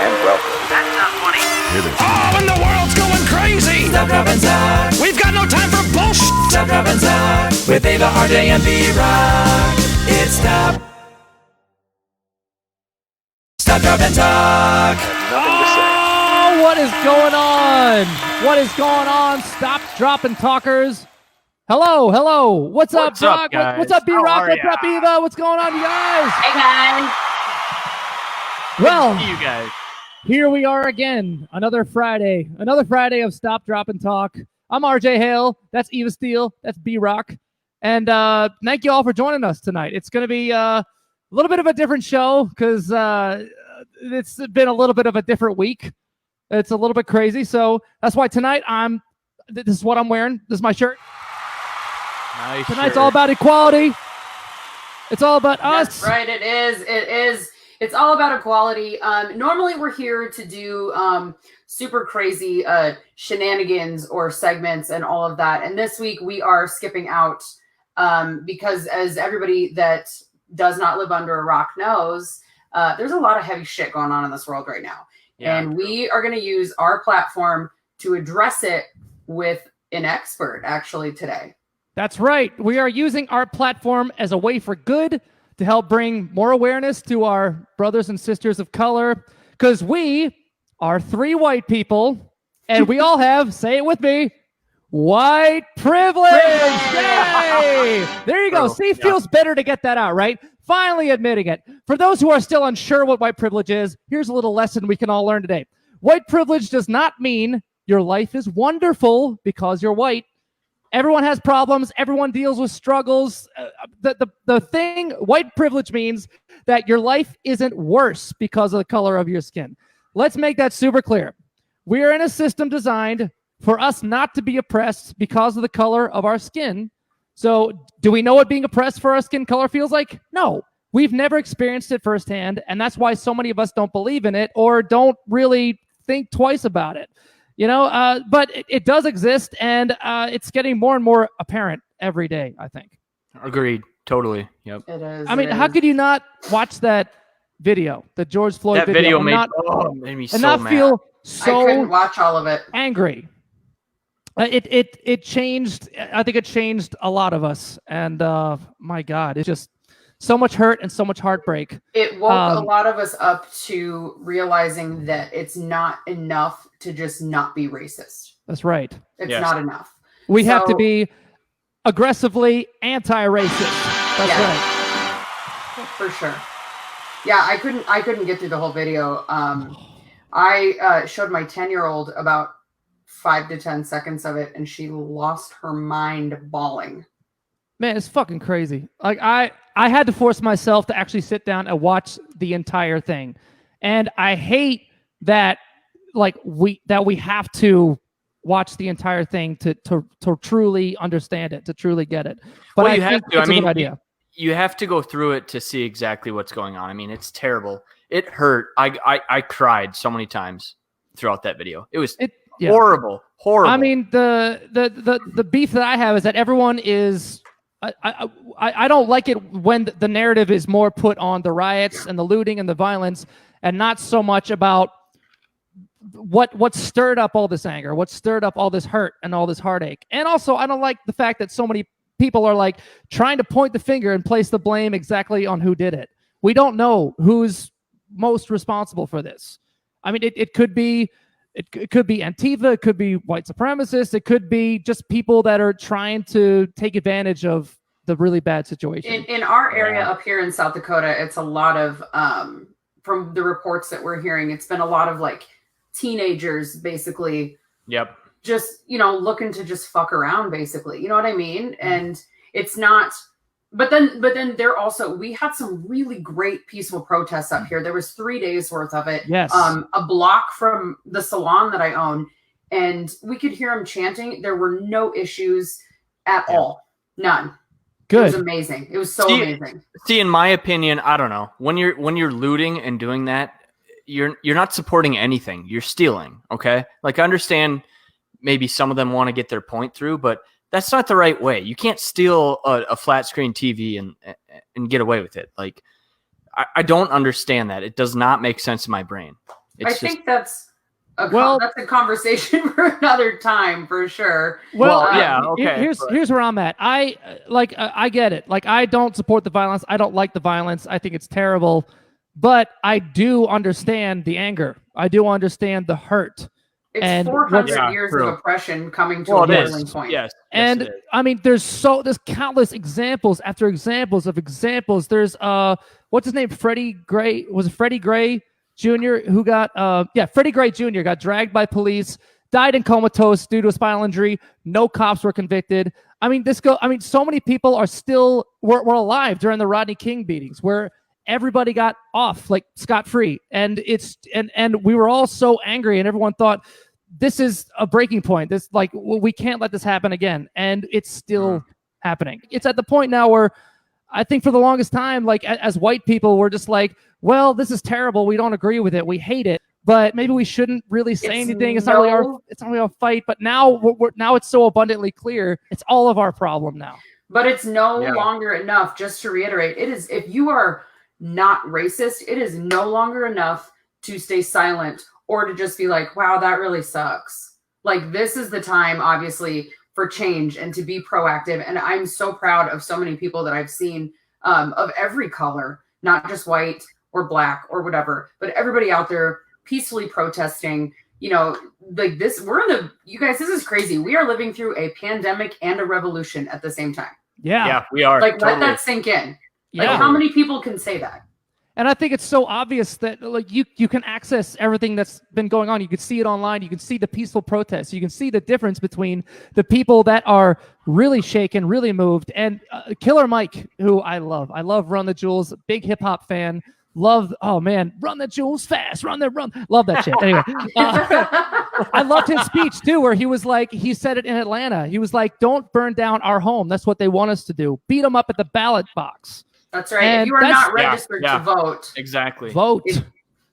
and welcome. That's not funny. It is. Oh, and the world's going crazy! Stop, drop, and talk. We've got no time for bullshit! Stop, drop, and talk. With Ava, Arejay, and B-Rock. It's Stop. Stop, drop, and talk. Nothing to say. Oh, what is going on? What is going on? Stop, dropping talkers. Hello. What's up, Brock? guys? What's up, B-Rock? How are What's up, ya? Eva? What's going on, you guys? Hey guys. Well, See you guys. here we are again. Another Friday of Stop, Drop, and Talk. I'm RJ Hale. That's Eva Steele. That's B-Rock. And thank you all for joining us tonight. It's going to be a little bit of a different show because it's been a little bit of a different week. It's a little bit crazy. So that's why tonight this is what I'm wearing. This is my shirt. Nice Tonight's shirt. all about equality. It's all about us. That's right. It is. It's all about equality. Normally we're here to do super crazy shenanigans or segments and all of that. And this week we are skipping out because, as everybody that does not live under a rock knows, there's a lot of heavy shit going on in this world right now. Yeah. And we are going to use our platform to address it with an expert actually today. That's right. We are using our platform as a way for good to help bring more awareness to our brothers and sisters of color, because we are three white people and we all have, say it with me, white privilege. Yay! There you go. See, feels better to get that out, right? Finally admitting it. For those who are still unsure what white privilege is, here's a little lesson we can all learn today. White privilege does not mean your life is wonderful because you're white. Everyone has problems. Everyone deals with struggles. The thing, white privilege means that your life isn't worse because of the color of your skin. Let's make that super clear. We are in a system designed for us not to be oppressed because of the color of our skin. So do we know what being oppressed for our skin color feels like? No. We've never experienced it firsthand, and that's why so many of us don't believe in it or don't really think twice about it. You know, but it does exist, and it's getting more and more apparent every day, I think. Agreed. Totally. Yep. It is. I mean, how could you not watch that video, the George Floyd That video and made not, me so and not mad. feel I couldn't so watch all of it. angry? It changed. I think it changed a lot of us, and my God, it's just so much hurt and so much heartbreak. It woke a lot of us up to realizing that it's not enough to just not be racist. That's right. It's Yes. not enough. We have to So- be aggressively anti-racist. That's Yeah. right. For sure. Yeah, I couldn't get through the whole video. I showed my 10-year-old about 5 to 10 seconds of it, and she lost her mind bawling. Man, it's fucking crazy. Like I had to force myself to actually sit down and watch the entire thing. And I hate that we have to watch the entire thing to truly understand it, to truly get it. But Well, I you have think to. it's I a mean, good idea. You have to go through it to see exactly what's going on. I mean, it's terrible. It hurt. I cried so many times throughout that video. It was Yeah. horrible. I mean, the beef that I have is that everyone is. I don't like it when the narrative is more put on the riots and the looting and the violence, and not so much about what stirred up all this anger, what stirred up all this hurt and all this heartache. And also, I don't like the fact that so many people are like trying to point the finger and place the blame exactly on who did it. We don't know who's most responsible for this. I mean, it could be. It could be Antifa, it could be white supremacists, it could be just people that are trying to take advantage of the really bad situation. In our area up here in South Dakota, it's a lot of, from the reports that we're hearing, it's been a lot of like teenagers basically Yep. just, looking to just fuck around basically. You know what I mean? And it's not, but then we had some really great peaceful protests up here. There was 3 days worth of it. Yes. A block from the salon that I own, and we could hear them chanting. There were no issues at all. None. Good. It was amazing. It was so amazing. See, in my opinion, I don't know. When you're looting and doing that, you're not supporting anything. You're stealing. Okay. Like, I understand maybe some of them want to get their point through, but that's not the right way. You can't steal a flat screen TV and get away with it. Like, I don't understand that. It does not make sense in my brain. I think that's a conversation for another time for sure. Well, okay. Here's where I'm at. I get it. Like, I don't support the violence. I don't like the violence. I think it's terrible. But I do understand the anger. I do understand the hurt. It's 400 years of oppression coming to a boiling point. Yes. And I mean, there's countless examples after examples of examples. There's what's his name? Freddie Gray. Was it Freddie Gray Jr. who got Freddie Gray Jr. got dragged by police, died in comatose due to a spinal injury. No cops were convicted. I mean, so many people are still were alive during the Rodney King beatings, where everybody got off like scot-free, and we were all so angry, and everyone thought this is a breaking point. This we can't let this happen again, and it's still happening. It's at the point now where I think for the longest time, like as white people, we're just like, well, this is terrible. We don't agree with it. We hate it. But maybe we shouldn't really say anything. It's not really our fight. But now now it's so abundantly clear. It's all of our problem now. But it's no longer enough. Just to reiterate, it is, if you are not racist, it is no longer enough to stay silent or to just be like, wow, that really sucks. Like, this is the time, obviously, for change and to be proactive. And I'm so proud of so many people that I've seen of every color, not just white or black or whatever, but everybody out there peacefully protesting. You know, like this, you guys, this is crazy. We are living through a pandemic and a revolution at the same time. Yeah, we are. Like, totally. Let that sink in. Like, how many people can say that? And I think it's so obvious that like you can access everything that's been going on. You can see it online. You can see the peaceful protests. You can see the difference between the people that are really shaken, really moved, and Killer Mike, who I love. I love Run the Jewels, big hip hop fan. Love, oh man, run the jewels fast, run. Love that shit. Anyway, I loved his speech too, where he was like, he said it in Atlanta. He was like, don't burn down our home. That's what they want us to do. Beat them up at the ballot box. That's right. And if you are not registered to vote. Exactly. Vote.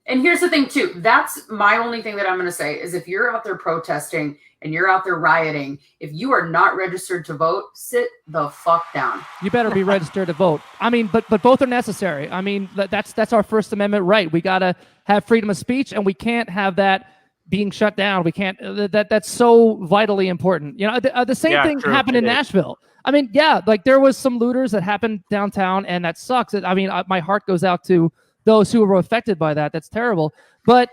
And here's the thing too. That's my only thing that I'm going to say is if you're out there protesting and you're out there rioting, if you are not registered to vote, sit the fuck down. You better be registered to vote. I mean, but both are necessary. I mean, that's our First Amendment right. We got to have freedom of speech, and we can't have that being shut down. We can't. That's so vitally important. You know, the same thing happened in Nashville. I mean, like there was some looters that happened downtown, and that sucks. I mean, my heart goes out to those who were affected by that. That's terrible. But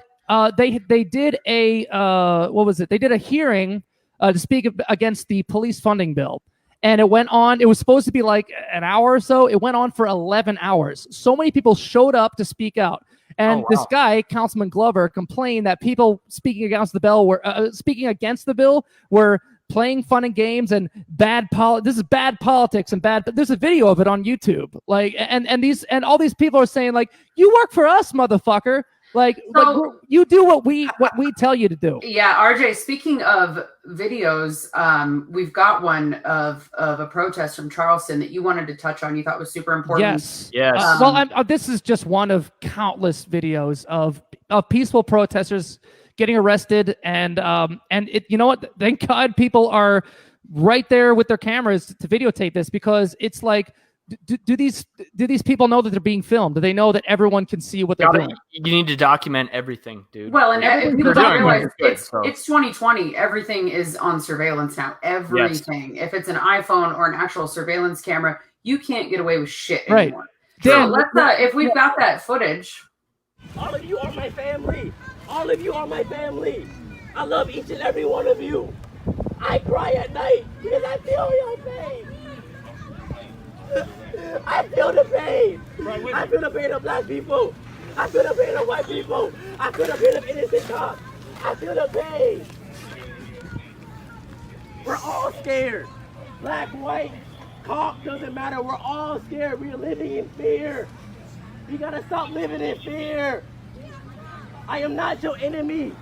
they did a what was it? They did a hearing to speak against the police funding bill, and it went on. It was supposed to be like an hour or so. It went on for 11 hours. So many people showed up to speak out, and this guy, Councilman Glover, complained that people speaking against the bill were playing fun and games and this is bad politics and bad. But there's a video of it on YouTube. Like, and all these people are saying like, you work for us, motherfucker. Like you do what we tell you to do. Yeah, RJ, speaking of videos, we've got one of a protest from Charleston that you wanted to touch on. You thought was super important. Yes. This is just one of countless videos of peaceful protesters getting arrested, and you know what? Thank God people are right there with their cameras to videotape this, because it's like, do these people know that they're being filmed? Do they know that everyone can see what they're doing? You need to document everything, dude. Well, and people don't realize it's 2020. Everything is on surveillance now. Everything. Yes. If it's an iPhone or an actual surveillance camera, you can't get away with shit anymore. Dan, so let's if we've got that footage. All of you are my family. All of you are my family. I love each and every one of you. I cry at night because I feel your pain. I feel the pain. I feel the pain of black people. I feel the pain of white people. I feel the pain of innocent cops. I feel the pain. We're all scared. Black, white, cop, doesn't matter. We're all scared. We're living in fear. You gotta stop living in fear. I am not your enemy.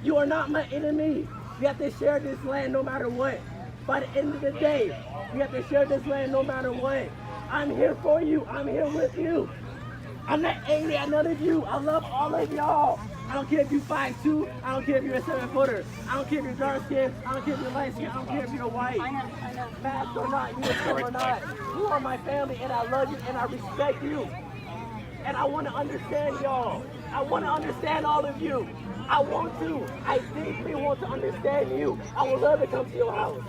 You are not my enemy. We have to share this land no matter what. By the end of the day, we have to share this land no matter what. I'm here for you. I'm here with you. I'm not angry at none of you. I love all of y'all. I don't care if you 5'2". I don't care if you're a 7-footer. I don't care if you're dark skinned. I don't care if you're light skinned. I don't care if you're white. I know. Mask or not, uniform or not. You are my family, and I love you, and I respect you. and I want to understand y'all. I want to understand all of you. I deeply want to understand you. I would love to come to your house.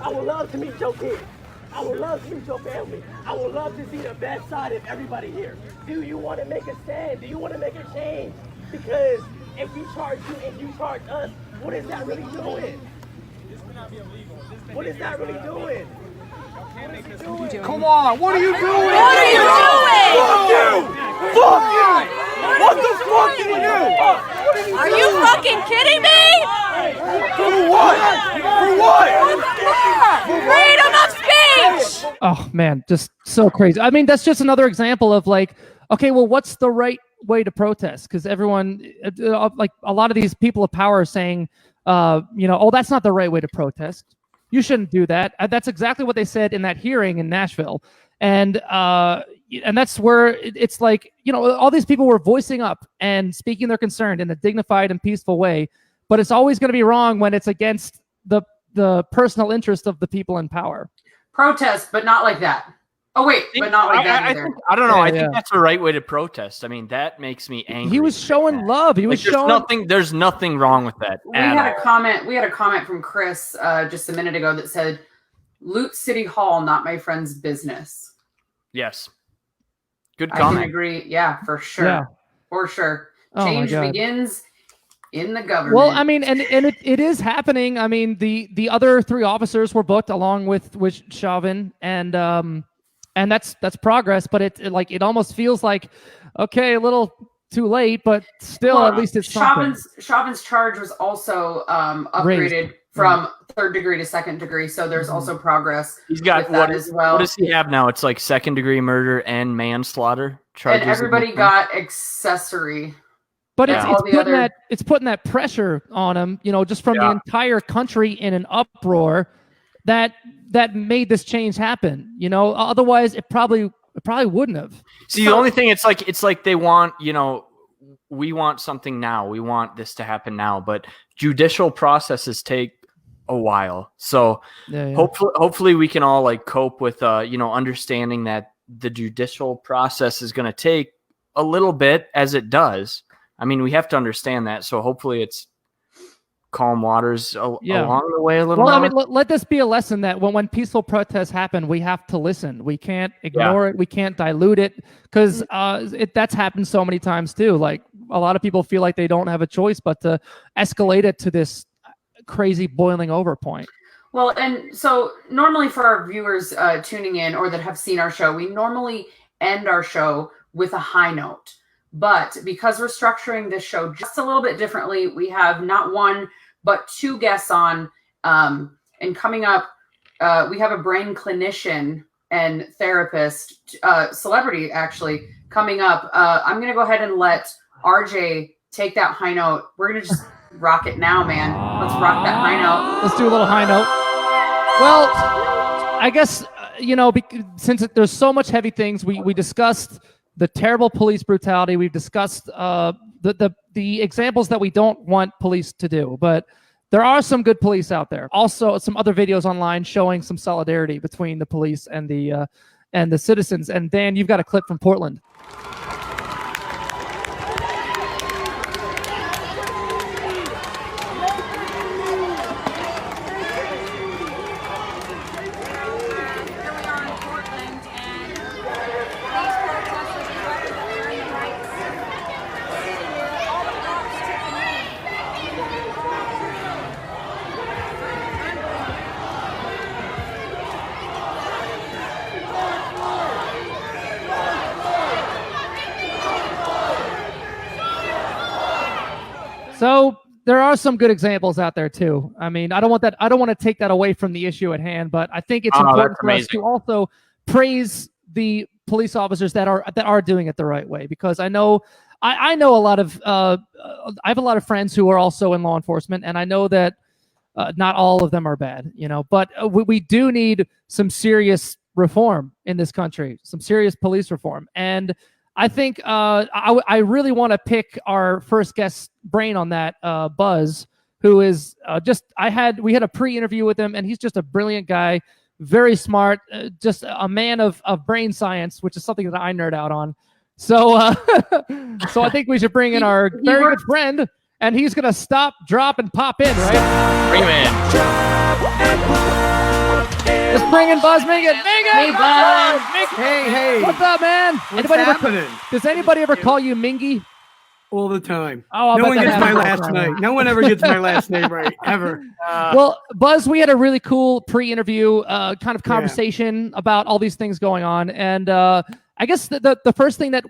I would love to meet your kids. I would love to meet your family. I would love to see the best side of everybody here. Do you want to make a stand? Do you want to make a change? Because if we charge you and you charge us, what is that really doing? What is that really doing? What is it doing? Come on, what are you doing? What are you doing? Fuck you! Fuck you! What the fuck do you do? Are you fucking kidding me? For what? For what? Freedom of speech! Oh man, just so crazy. I mean, that's just another example of like, okay, well, what's the right way to protest? Because everyone, like a lot of these people of power are saying, oh, that's not the right way to protest. You shouldn't do that. That's exactly what they said in that hearing in Nashville. And that's where it's like, all these people were voicing up and speaking their concern in a dignified and peaceful way. But it's always going to be wrong when it's against the personal interest of the people in power. Protest, but not like that. Oh, wait, but not like that either. I don't know. Yeah, I think that's the right way to protest. I mean, that makes me angry. He was showing love. He was showing. There's nothing wrong with that. We had a comment from Chris just a minute ago that said, "Loot City Hall, not my friend's business." Yes. Good I comment. can agree. Yeah, for sure. Yeah. For sure. Oh my Change God. begins in the government. Well, I mean, and it is happening. I mean, the other 3 officers were booked along with Chauvin, and that's progress. But it almost feels like, okay, a little too late, but still, at least it's something. Chauvin's charge was also upgraded from 3rd degree to 2nd degree, so there's also progress. He's got with that as well. What does he have now? It's like 2nd degree murder and manslaughter charges. And everybody got accessory. But Yeah. it's putting that pressure on him, just from the entire country in an uproar that made this change happen. Otherwise it probably wouldn't have. See, the only thing it's like they want, we want something now. We want this to happen now, but judicial processes take a while. So hopefully we can all like cope with understanding that the judicial process is going to take a little bit, as it does. I mean, we have to understand that. So hopefully it's calm waters along the way a little bit. I mean, let this be a lesson that when peaceful protests happen, we have to listen. We can't ignore it. We can't dilute it, because that's happened so many times too. Like a lot of people feel like they don't have a choice but to escalate it to this crazy boiling over point. Well, and so normally for our viewers tuning in or that have seen our show, we normally end our show with a high note. But because we're structuring this show just a little bit differently, we have not 1, but 2 guests on. And coming up, we have a brain clinician and therapist, celebrity actually, coming up. I'm going to go ahead and let Arejay take that high note. We're going to just rock it now, man. Let's rock that high note. Let's do a little high note. Well, I guess, since there's so much heavy things, we discussed the terrible police brutality. We've discussed the examples that we don't want police to do, but there are some good police out there. Also, some other videos online showing some solidarity between the police and the citizens. And Dan, you've got a clip from Portland. So there are some good examples out there too. I mean, I don't want to take that away from the issue at hand, but I think it's important for us to also praise the police officers that are doing it the right way, because I know I know a lot of I have a lot of friends who are also in law enforcement, and I know that not all of them are bad, but we do need some serious reform in this country, some serious police reform. And I think I really want to pick our first guest brain on that, Buzz, who is we had a pre-interview with him, and he's just a brilliant guy, very smart, just a man of brain science, which is something that I nerd out on. So, so I think we should bring in our very good friend, and he's gonna stop, drop, and pop in, right? Bring him in. Let's bring in Buzz Mingin. Hey, Buzz. Hey. What's up, man? What's happening? Does anybody ever call you Mingy? All the time. Oh, no one gets my last name. No one ever gets my last name right, ever. Well, Buzz, we had a really cool pre-interview kind of conversation about all these things going on, and I guess the first thing that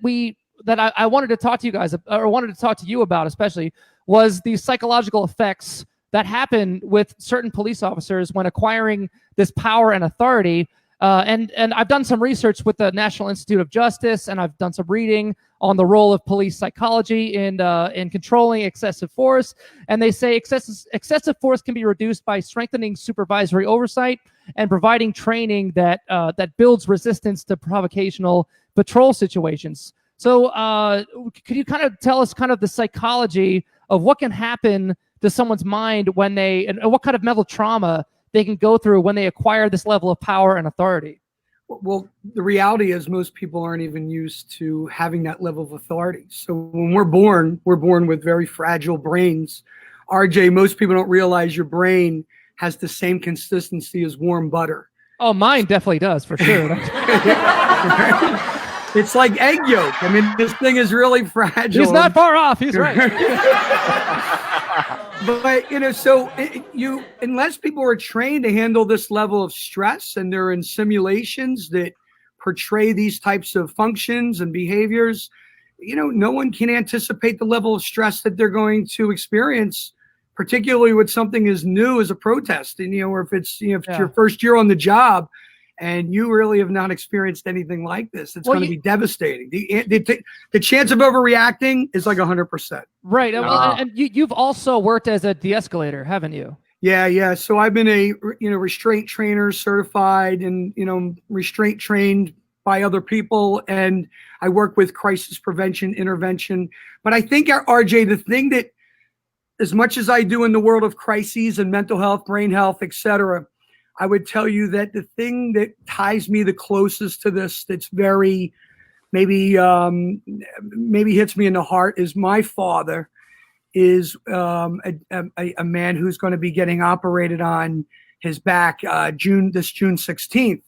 I wanted to talk to you guys, or wanted to talk to you about especially, was the psychological effects that happen with certain police officers when acquiring this power and authority. And I've done some research with the National Institute of Justice, and I've done some reading on the role of police psychology in controlling excessive force. And they say excessive force can be reduced by strengthening supervisory oversight and providing training that builds resistance to provocational patrol situations. So could you kind of tell us kind of the psychology of what can happen to someone's mind when and what kind of mental trauma they can go through when they acquire this level of power and authority? Well, the reality is most people aren't even used to having that level of authority. So when we're born with very fragile brains. RJ, most people don't realize your brain has the same consistency as warm butter. Oh, mine definitely does, for sure. It's like egg yolk. I mean, this thing is really fragile. He's not far off. He's right. But, so unless people are trained to handle this level of stress, and they're in simulations that portray these types of functions and behaviors, no one can anticipate the level of stress that they're going to experience, particularly with something as new as a protest. And, or if it's, if it's your first year on the job and you really have not experienced anything like this, it's going to be devastating. The chance of overreacting is like 100%. Right. And you've also worked as a de-escalator, haven't you? Yeah. So I've been a restraint trainer, certified, and restraint trained by other people, and I work with crisis prevention, intervention. But I think, RJ, the thing that, as much as I do in the world of crises and mental health, brain health, etc., I would tell you that the thing that ties me the closest to this, that's very maybe hits me in the heart, is my father is a man who's going to be getting operated on his back June 16th.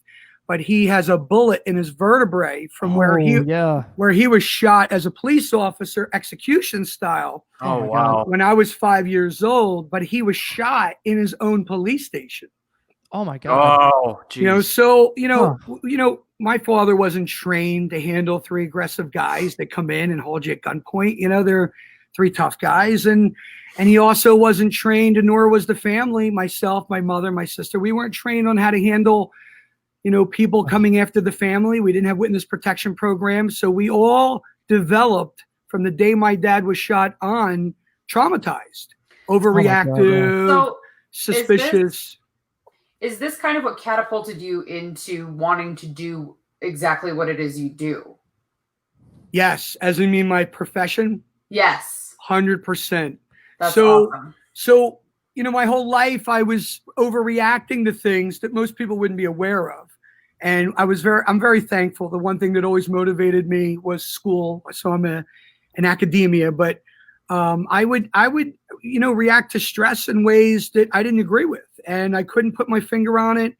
But he has a bullet in his vertebrae from where he was shot as a police officer, execution style. Oh, wow. When I was 5 years old, but he was shot in his own police station. Oh my God. Oh, geez. My father wasn't trained to handle three aggressive guys that come in and hold you at gunpoint. They're three tough guys. And he also wasn't trained, and nor was the family, myself, my mother, my sister. We weren't trained on how to handle, people coming after the family. We didn't have witness protection programs. So we all developed from the day my dad was shot on, traumatized, overreactive, suspicious. Is this kind of what catapulted you into wanting to do exactly what it is you do? Yes. As in mean my profession? Yes. 100%. That's awesome. So, my whole life I was overreacting to things that most people wouldn't be aware of. And I'm very thankful. The one thing that always motivated me was school. So I'm in academia, but I would react to stress in ways that I didn't agree with, and I couldn't put my finger on it.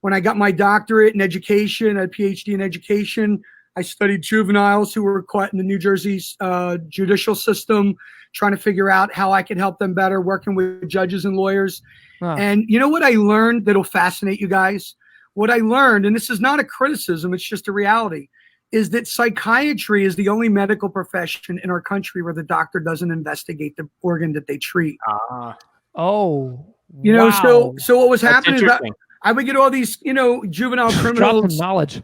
When I got my doctorate in education, a PhD in education, I studied juveniles who were caught in the New Jersey judicial system, trying to figure out how I could help them better, working with judges and lawyers. Wow. And you know what I learned that'll fascinate you guys? What I learned, and this is not a criticism, it's just a reality, is that psychiatry is the only medical profession in our country where the doctor doesn't investigate the organ that they treat. So what was happening is I would get all these, juvenile criminals. Drop some knowledge.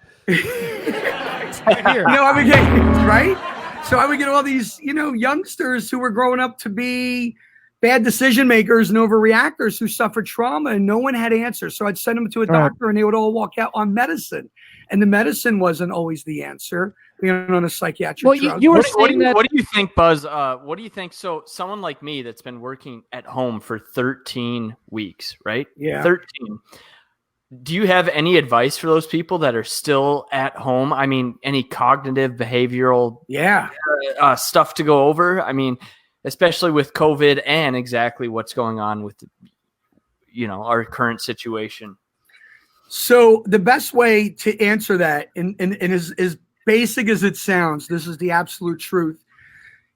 I would get, right? So I would get all these, youngsters who were growing up to be bad decision makers and overreactors who suffered trauma, and no one had answers. So I'd send them to a doctor, and they would all walk out on medicine. And the medicine wasn't always the answer. On a psychiatric drug. You were saying that. What do you think, Buzz? What do you think? So someone like me that's been working at home for 13 weeks, right? Yeah. 13. do you have any advice for those people that are still at home? I mean, any cognitive, behavioral stuff to go over? I mean, especially with COVID and exactly what's going on with, our current situation. So the best way to answer that, and as basic as it sounds, this is the absolute truth.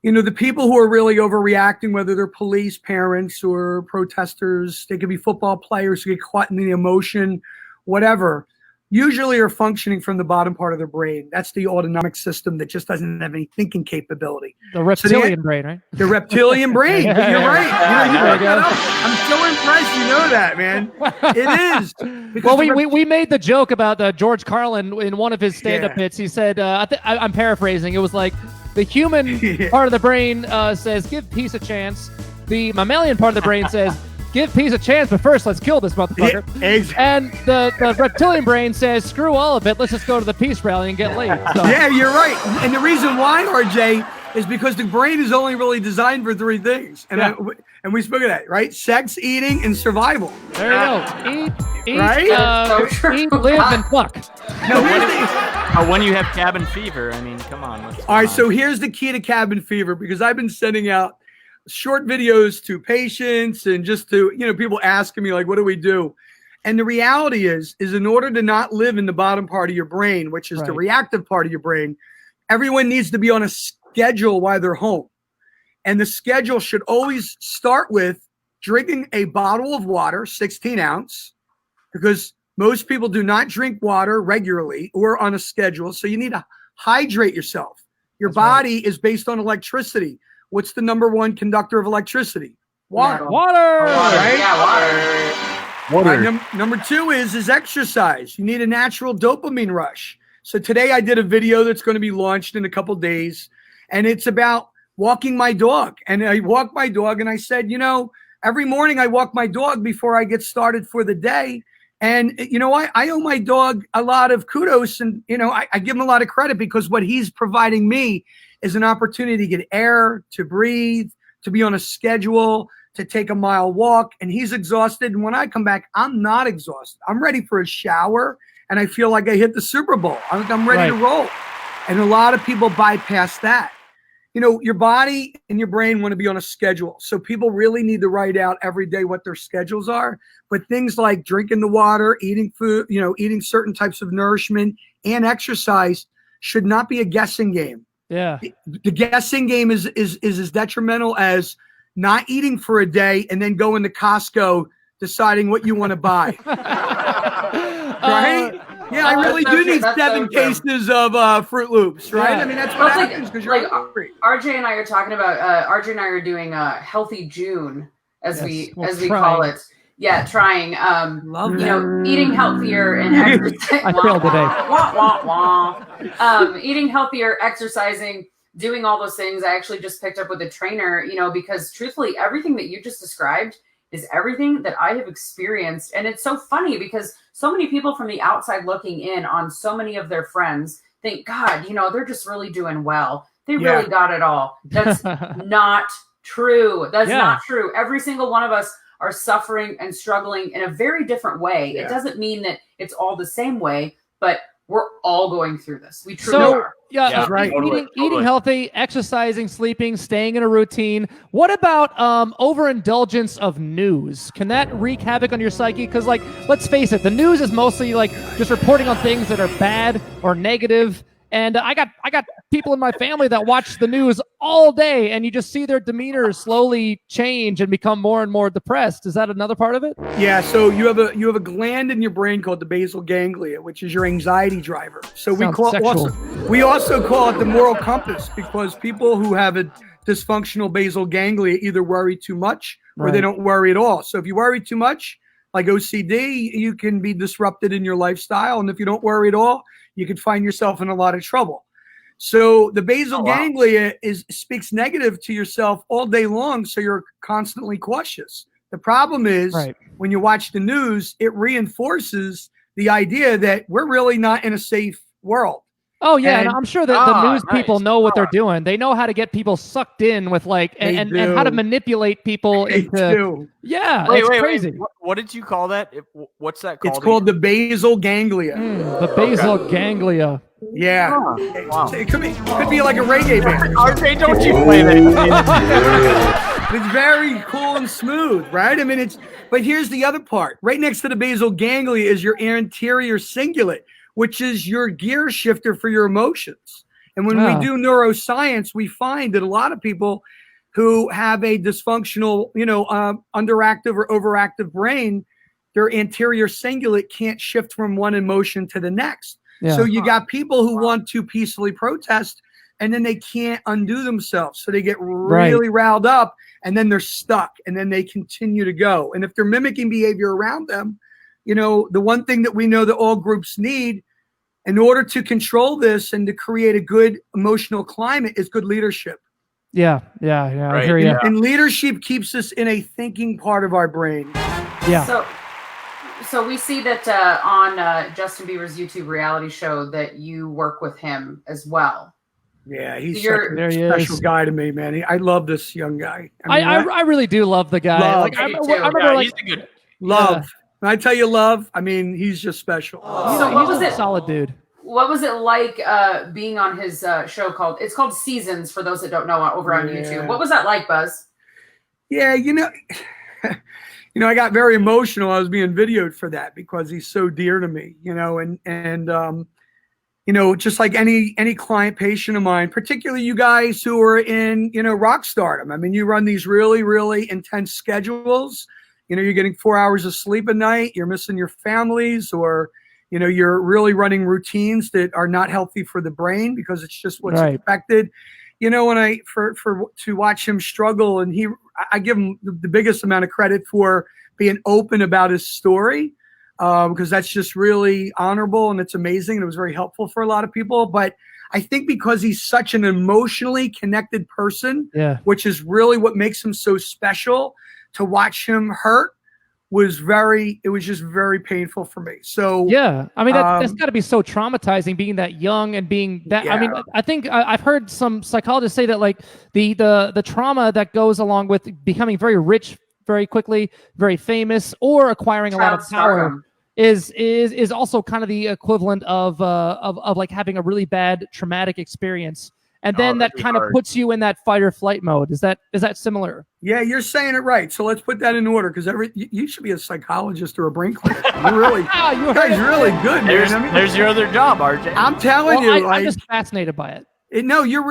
The people who are really overreacting, whether they're police, parents, or protesters, they could be football players who get caught in the emotion, whatever, usually are functioning from the bottom part of their brain. That's the autonomic system that just doesn't have any thinking capability. The reptilian brain, right? The reptilian brain. You're right. I'm so impressed. You know that, man. It is. Well, we made the joke about George Carlin in one of his stand-up bits. He said, I'm paraphrasing. It was like, the human part of the brain says, give peace a chance. The mammalian part of the brain says, give peace a chance, but first let's kill this motherfucker. And the reptilian brain says, screw all of it. Let's just go to the peace rally and get laid. So. Yeah, you're right. And the reason why, RJ, is because the brain is only really designed for three things. And we spoke of that, right? Sex, eating, and survival. There you go. Eat, right? Eat, live, and fuck. When you have cabin fever, I mean, come on. All right, so here's the key to cabin fever, because I've been sending out short videos to patients and just to, people asking me, like, what do we do? And the reality is in order to not live in the bottom part of your brain, which is the reactive part of your brain, everyone needs to be on a schedule while they're home. And the schedule should always start with drinking a bottle of water, 16 ounce, because most people do not drink water regularly or on a schedule. So you need to hydrate yourself. Your body is based on electricity. What's the number one conductor of electricity? Water. Right? Yeah, water. Right, number two is exercise. You need a natural dopamine rush. So today I did a video that's going to be launched in a couple days, and it's about walking my dog. And I walk my dog, and I said, every morning I walk my dog before I get started for the day. And, I owe my dog a lot of kudos, and, I give him a lot of credit, because what he's providing me is an opportunity to get air, to breathe, to be on a schedule, to take a mile walk. And he's exhausted. And when I come back, I'm not exhausted. I'm ready for a shower, and I feel like I hit the Super Bowl. I'm ready to roll. And a lot of people bypass that. Your body and your brain want to be on a schedule. So people really need to write out every day what their schedules are. But things like drinking the water, eating food, eating certain types of nourishment and exercise should not be a guessing game. Yeah. The guessing game is as detrimental as not eating for a day and then going to Costco deciding what you want to buy. Right? Yeah, I really do need 7 cases of Fruit Loops, right? Yeah. I mean, that's what happens because you're hungry. RJ and I are talking about. RJ and I are doing Healthy June, as we call it. Yeah, trying. Eating healthier and exercising. I failed today. Eating healthier, exercising, doing all those things. I actually just picked up with a trainer. Because truthfully, everything that you just described is everything that I have experienced. And it's so funny because so many people from the outside looking in on so many of their friends think, God, they're just really doing well. They really got it all. That's not true. That's not true. Every single one of us are suffering and struggling in a very different way. It doesn't mean that it's all the same way, but we're all going through this. We truly are. Yeah, right. Eating healthy, exercising, sleeping, staying in a routine. What about overindulgence of news? Can that wreak havoc on your psyche? Because, let's face it, the news is mostly just reporting on things that are bad or negative. And I got people in my family that watch the news all day, and you just see their demeanor slowly change and become more and more depressed. Is that another part of it? Yeah. So you have a gland in your brain called the basal ganglia, which is your anxiety driver. So we also call it the moral compass, because people who have a dysfunctional basal ganglia either worry too much or they don't worry at all. So if you worry too much, like OCD, you can be disrupted in your lifestyle, and if you don't worry at all, you could find yourself in a lot of trouble. So the basal ganglia speaks negative to yourself all day long, so you're constantly cautious. The problem is when you watch the news, it reinforces the idea that we're really not in a safe world. Oh yeah, and And- I'm sure that the news people nice. know what they're doing. They know how to get people sucked in with like and how to do. manipulate people They into. do. Yeah, Wait, it's wait, crazy. wait. What did you call that? What's that called? It's called the basal ganglia. The basal ganglia. Yeah. Wow. It could be like a reggae band. RJ, don't you play that? It's very cool and smooth, right? I mean, but here's the other part. Right next to the basal ganglia is your anterior cingulate, which is your gear shifter for your emotions. And when we do neuroscience, we find that a lot of people who have a dysfunctional, underactive or overactive brain, their anterior cingulate can't shift from one emotion to the next. Yeah. So you got people who want to peacefully protest and then they can't undo themselves. So they get really riled up and then they're stuck and then they continue to go. And if they're mimicking behavior around them, the one thing that we know that all groups need in order to control this and to create a good emotional climate is good leadership. Yeah. Right, I hear you. And leadership keeps us in a thinking part of our brain. Yeah. So we see that on Justin Bieber's YouTube reality show that you work with him as well. Yeah, he's You're- such There a he special is. guy to me, man. I love this young guy. mean, I really do love the guy. Love. Like, I Me too. remember Yeah, like he's a good. love. When I tell you love, I mean, he's just special. So what was he's a it? solid dude. What was it like being on his show it's called Seasons for those that don't know over on YouTube? What was that like, Buzz? Yeah, I got very emotional. I was being videoed for that because he's so dear to me, and just like any client patient of mine, particularly you guys who are in, rock stardom. I mean, you run these really, really intense schedules. You're getting 4 hours of sleep a night. You're missing your families, or, you're really running routines that are not healthy for the brain because it's just what's expected. When to watch him struggle, and I give him the biggest amount of credit for being open about his story, because that's just really honorable and it's amazing. And it was very helpful for a lot of people. But I think because he's such an emotionally connected person, which is really what makes him so special, to watch him hurt was just very painful for me. So yeah, I mean that's got to be so traumatizing, being that young and being that. I mean, I think I've heard some psychologists say that like the trauma that goes along with becoming very rich very quickly, very famous, or acquiring a lot of power is also kind of the equivalent of like having a really bad traumatic experience. And then that kind of puts you in that fight or flight mode. Is that similar? Yeah, you're saying it right. So let's put that in order, because you should be a psychologist or a brain clinician. You're really, you guys are really good, man. There's your other job, RJ. I'm telling you, I'm just fascinated by it. No, you're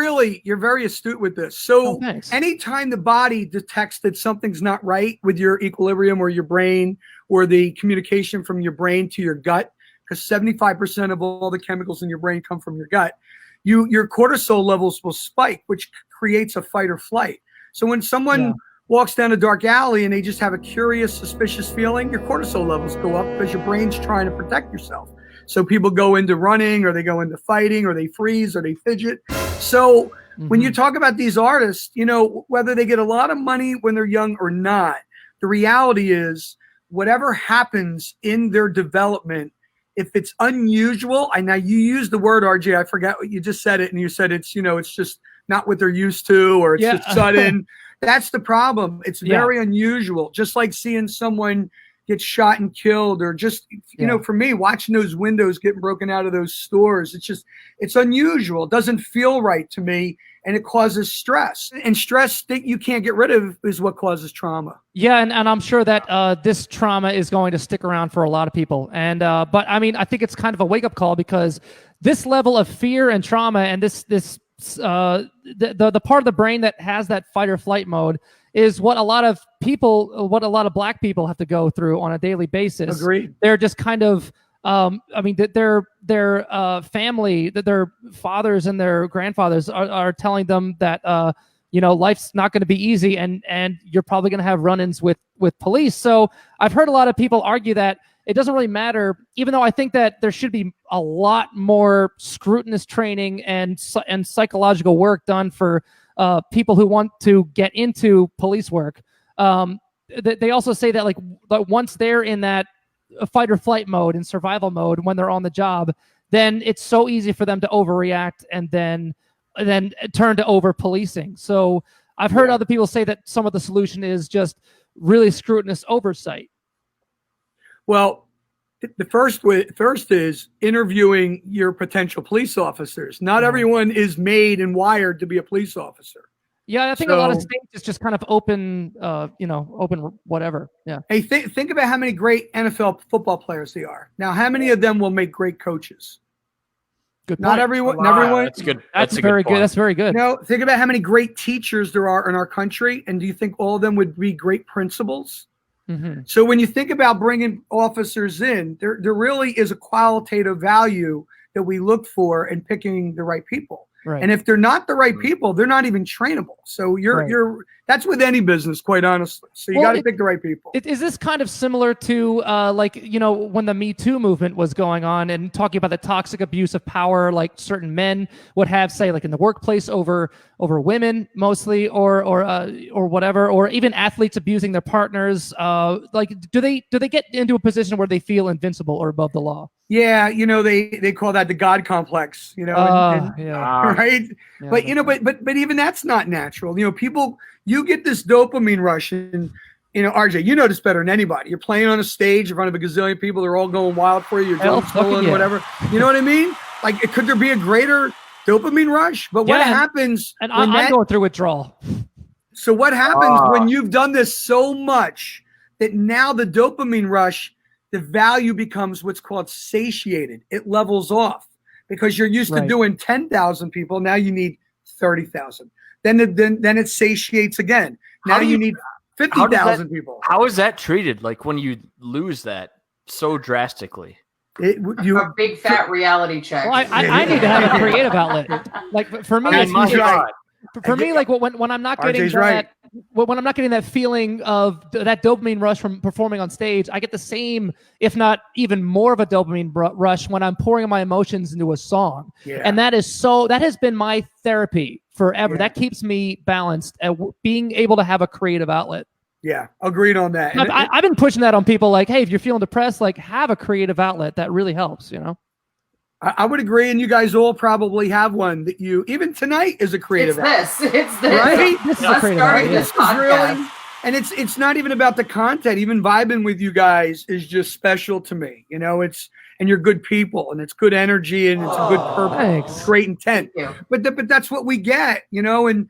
very astute with this. So anytime the body detects that something's not right with your equilibrium or your brain or the communication from your brain to your gut, because 75% of all the chemicals in your brain come from your gut, your cortisol levels will spike, which creates a fight or flight. So when someone walks down a dark alley and they just have a curious, suspicious feeling, your cortisol levels go up because your brain's trying to protect yourself. So people go into running, or they go into fighting, or they freeze, or they fidget. So when you talk about these artists, whether they get a lot of money when they're young or not, the reality is whatever happens in their development, if it's unusual, and now you use the word, RJ, I forgot what you just said it, and you said it's, it's just not what they're used to, or it's just sudden. That's the problem. It's very unusual. Just like seeing someone get shot and killed, or just, for me, watching those windows getting broken out of those stores, it's unusual. It doesn't feel right to me, and it causes stress. And stress that you can't get rid of is what causes trauma. Yeah, and I'm sure that this trauma is going to stick around for a lot of people. And but I mean, I think it's kind of a wake-up call, because this level of fear and trauma, and the part of the brain that has that fight or flight mode, is what a lot of Black people have to go through on a daily basis. Agreed. They're just kind of their family, that their fathers and their grandfathers are telling them that life's not going to be easy, and you're probably going to have run-ins with police. So I've heard a lot of people argue that it doesn't really matter, even though I think that there should be a lot more scrutinous training and psychological work done for people who want to get into police work. They also say that once they're in that fight or flight mode and survival mode when they're on the job, then it's so easy for them to overreact and then turn to over policing. So I've heard other people say that some of the solution is just really scrutinous oversight. Well, the first is interviewing your potential police officers. Not everyone is made and wired to be a police officer. Yeah, I think a lot of states is just kind of open, open whatever. Yeah. Hey, think about how many great NFL football players there are. Now, how many of them will make great coaches? Good point. Not everyone. Everyone. That's good. That's very good. That's very good. Think about how many great teachers there are in our country, and do you think all of them would be great principals? Mm-hmm. So when you think about bringing officers in, there really is a qualitative value that we look for in picking the right people. Right. And if they're not the right people, they're not even trainable. So that's with any business, quite honestly. So you got to pick the right people. Is this kind of similar to when the Me Too movement was going on and talking about the toxic abuse of power, like certain men would have, say, like in the workplace over women mostly, or whatever, or even athletes abusing their partners. Do they get into a position where they feel invincible or above the law? Yeah, they call that the God complex, right? Yeah, but even that's not natural. People, you get this dopamine rush, and RJ, you know this better than anybody. You're playing on a stage in front of a gazillion people. They're all going wild for you. You're drum soloing, whatever. You know what I mean? Like, could there be a greater dopamine rush? But what happens? And I'm going through withdrawal. So what happens when you've done this so much that now the dopamine rush, the value becomes what's called satiated. It levels off because you're used to doing 10,000 people. Now you need 30,000. Then it satiates again. Now you need 50,000 people. How is that treated? Like when you lose that so drastically? A big fat reality check. Well, I need to have a creative outlet. Like for me, for me, like when I'm not getting when I'm not getting that feeling of that dopamine rush from performing on stage, I get the same, if not even more of a dopamine rush when I'm pouring my emotions into a song. Yeah. And that has been my therapy forever. Yeah. That keeps me balanced at being able to have a creative outlet. Yeah, agreed on that. I've been pushing that on people, like, hey, if you're feeling depressed, like, have a creative outlet. That really helps, I would agree, and you guys all probably have one that even tonight is a creative outlet. It's this. Right? This is a creative outlet. This is really, and it's not even about the content. Even vibing with you guys is just special to me. And you're good people, and it's good energy, and it's a good purpose. Thanks. It's great intent. But that's what we get, and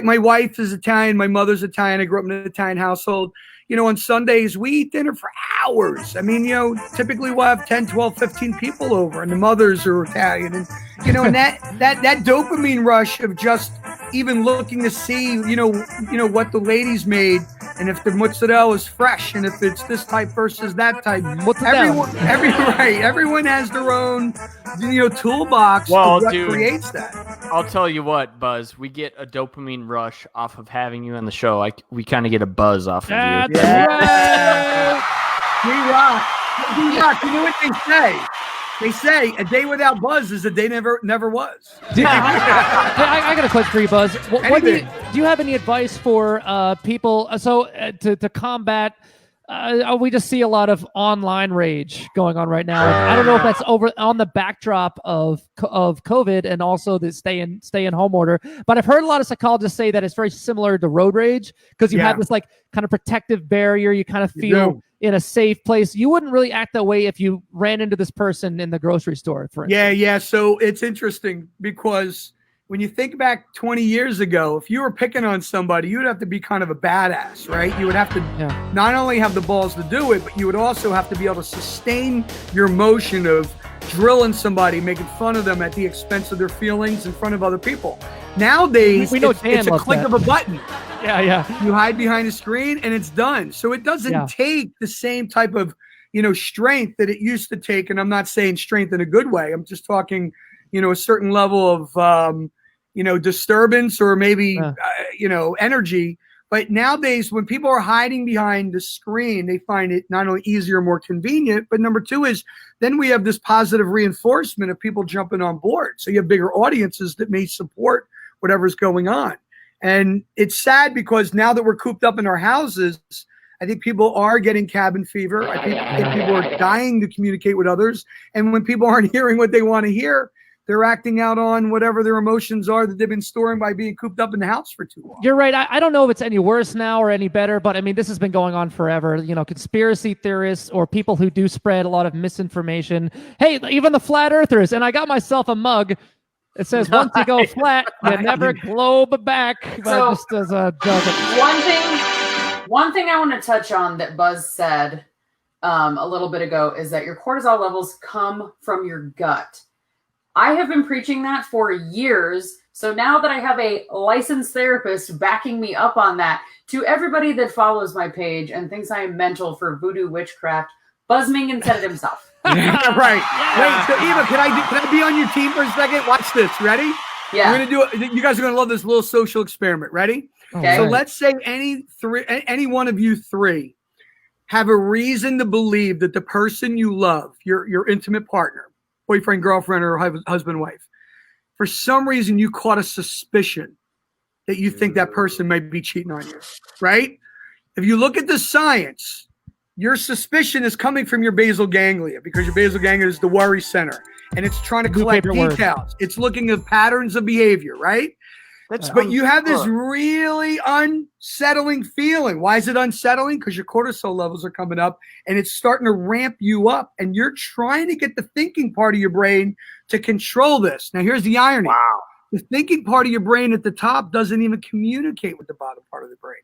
my wife is Italian, my mother's Italian. I grew up in an Italian household. On Sundays, we eat dinner for hours. I mean, typically we'll have 10, 12, 15 people over, and the mothers are Italian. And, and that dopamine rush of just even looking to see, what the ladies made, and if the mozzarella is fresh, and if it's this type versus that type. Everyone has their own, toolbox of what creates that. I'll tell you what, Buzz, we get a dopamine rush off of having you on the show. We kind of get a buzz off of you. Yeah. B-Rock. You know what they say? They say a day without Buzz is a day never was. I got a question for you, Buzz. Do you have any advice for people? To combat. We just see a lot of online rage going on right now. I don't know if that's over on the backdrop of COVID and also the stay in home order. But I've heard a lot of psychologists say that it's very similar to road rage because you have this like kind of protective barrier. You kind of feel in a safe place. You wouldn't really act that way if you ran into this person in the grocery store, for instance. Yeah. So it's interesting because when you think back 20 years ago, if you were picking on somebody, you would have to be kind of a badass, right? You would have to not only have the balls to do it, but you would also have to be able to sustain your emotion of drilling somebody, making fun of them at the expense of their feelings in front of other people. Nowadays, it's a click of a button. Yeah. You hide behind a screen and it's done. So it doesn't take the same type of, strength that it used to take. And I'm not saying strength in a good way. I'm just talking, a certain level of, disturbance or maybe, energy. But nowadays, when people are hiding behind the screen, they find it not only easier, more convenient, but number two is then we have this positive reinforcement of people jumping on board. So you have bigger audiences that may support whatever's going on. And it's sad because now that we're cooped up in our houses, I think people are getting cabin fever. I think people are dying to communicate with others. And when people aren't hearing what they want to hear, they're acting out on whatever their emotions are that they've been storing by being cooped up in the house for too long. You're right. I don't know if it's any worse now or any better, but I mean, this has been going on forever. You know, conspiracy theorists or people who do spread a lot of misinformation. Hey, even the flat earthers. And I got myself a mug. It says, once you go flat, you never globe back. So, just as a joke. One thing I want to touch on that Buzz said a little bit ago is that your cortisol levels come from your gut. I have been preaching that for years. So now that I have a licensed therapist backing me up on that, to everybody that follows my page and thinks I am mental for voodoo witchcraft, Buzz Mingin said it himself. Right. Wait, so Eva, can I be on your team for a second? Watch this. Ready? Yeah. We're gonna do it. You guys are gonna love this little social experiment. Ready? Okay. So let's say any one of you three have a reason to believe that the person you love, your intimate partner, boyfriend, girlfriend, or husband, wife, for some reason you caught a suspicion that you think that person might be cheating on you, right? If you look at the science, your suspicion is coming from your basal ganglia, because your basal ganglia is the worry center, and it's trying to collect details. It's looking at patterns of behavior, right? But you have this really unsettling feeling. Why is it unsettling? Because your cortisol levels are coming up and it's starting to ramp you up, and you're trying to get the thinking part of your brain to control this. Now, here's the irony. Wow. The thinking part of your brain at the top doesn't even communicate with the bottom part of the brain.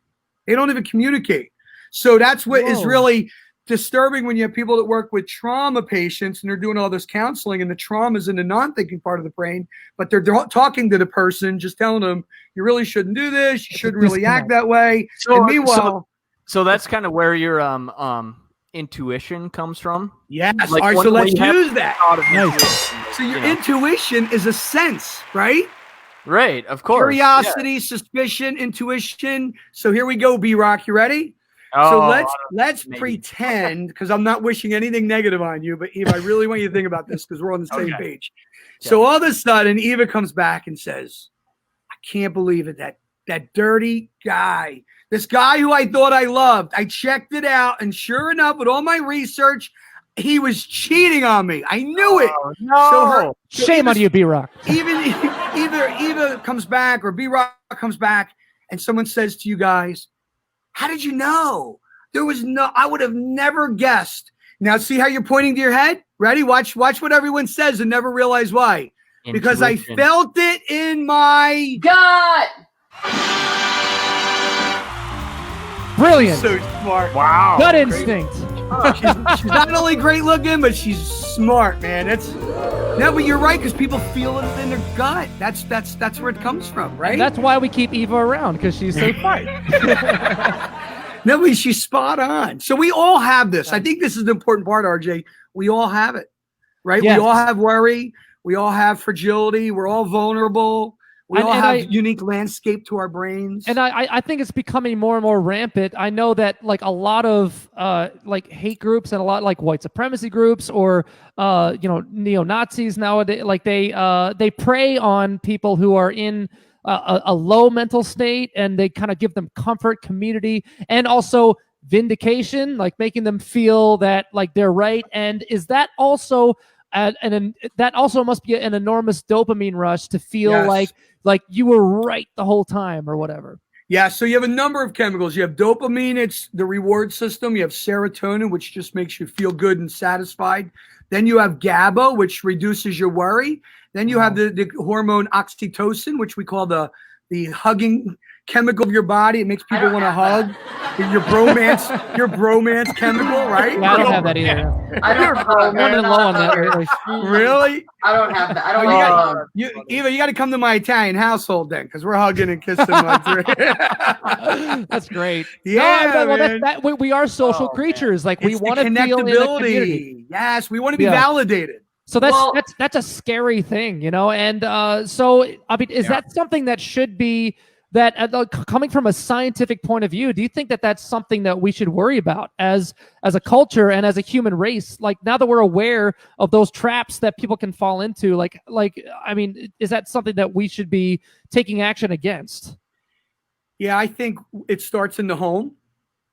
They don't even communicate. So that's what is really disturbing when you have people that work with trauma patients and they're doing all this counseling, and the trauma is in the non-thinking part of the brain, but they're talking to the person, just telling them, you really shouldn't do this, you shouldn't really act that way. So, and meanwhile, so that's kind of where your intuition comes from. Yes. Like, all right, so let's use that. Nice. So your intuition is a sense, right? Right, of course. Curiosity, suspicion, intuition. So here we go, B-Rock. You ready? Oh, so let's pretend, because I'm not wishing anything negative on you, but Eva, I really want you to think about this because we're on the same page. So all of a sudden, Eva comes back and says, I can't believe it, that dirty guy, this guy who I thought I loved, I checked it out, and sure enough, with all my research, he was cheating on me. I knew it. No. Shame on you, B-Rock. Eva comes back, or B-Rock comes back, and someone says to you guys, how did you know? I would have never guessed. Now see how you're pointing to your head? Ready? Watch what everyone says and never realize why. Intuition. Because I felt it in my gut. Brilliant. So smart. Wow. Gut instinct. She's not only great looking, but she's smart, man. But you're right, because people feel it in their gut. That's where it comes from, right? And that's why we keep Eva around, because she's so smart. No, but she's spot on. So we all have this. I think this is the important part, RJ. We all have it, right? Yes. We all have worry. We all have fragility. We're all vulnerable. We all have unique landscape to our brains. And I think it's becoming more and more rampant. I know that like a lot of like hate groups and a lot like white supremacy groups or neo-Nazis nowadays, like they prey on people who are in a low mental state, and they kind of give them comfort, community, and also vindication, like making them feel that like they're right. And is that also that also must be an enormous dopamine rush to feel like you were right the whole time or whatever. Yeah, so you have a number of chemicals. You have dopamine, it's the reward system. You have serotonin, which just makes you feel good and satisfied. Then you have GABA, which reduces your worry. Then you have the hormone oxytocin, which we call the hugging chemical of your body. It makes people want to hug. Your bromance chemical, right? Yeah, I don't have that either. I'm running low on that lately. Really? I don't have that. I don't Eva, you got to come to my Italian household then, because we're hugging and kissing like That's great. Yeah, we are social creaters. Like we want to feel in a community. Yes, we want to be validated. So that's a scary thing, you know. And so I mean, is that something that should be? That coming from a scientific point of view, do you think that that's something that we should worry about as a culture and as a human race? Like now that we're aware of those traps that people can fall into, like I mean, is that something that we should be taking action against? Yeah, I think it starts in the home.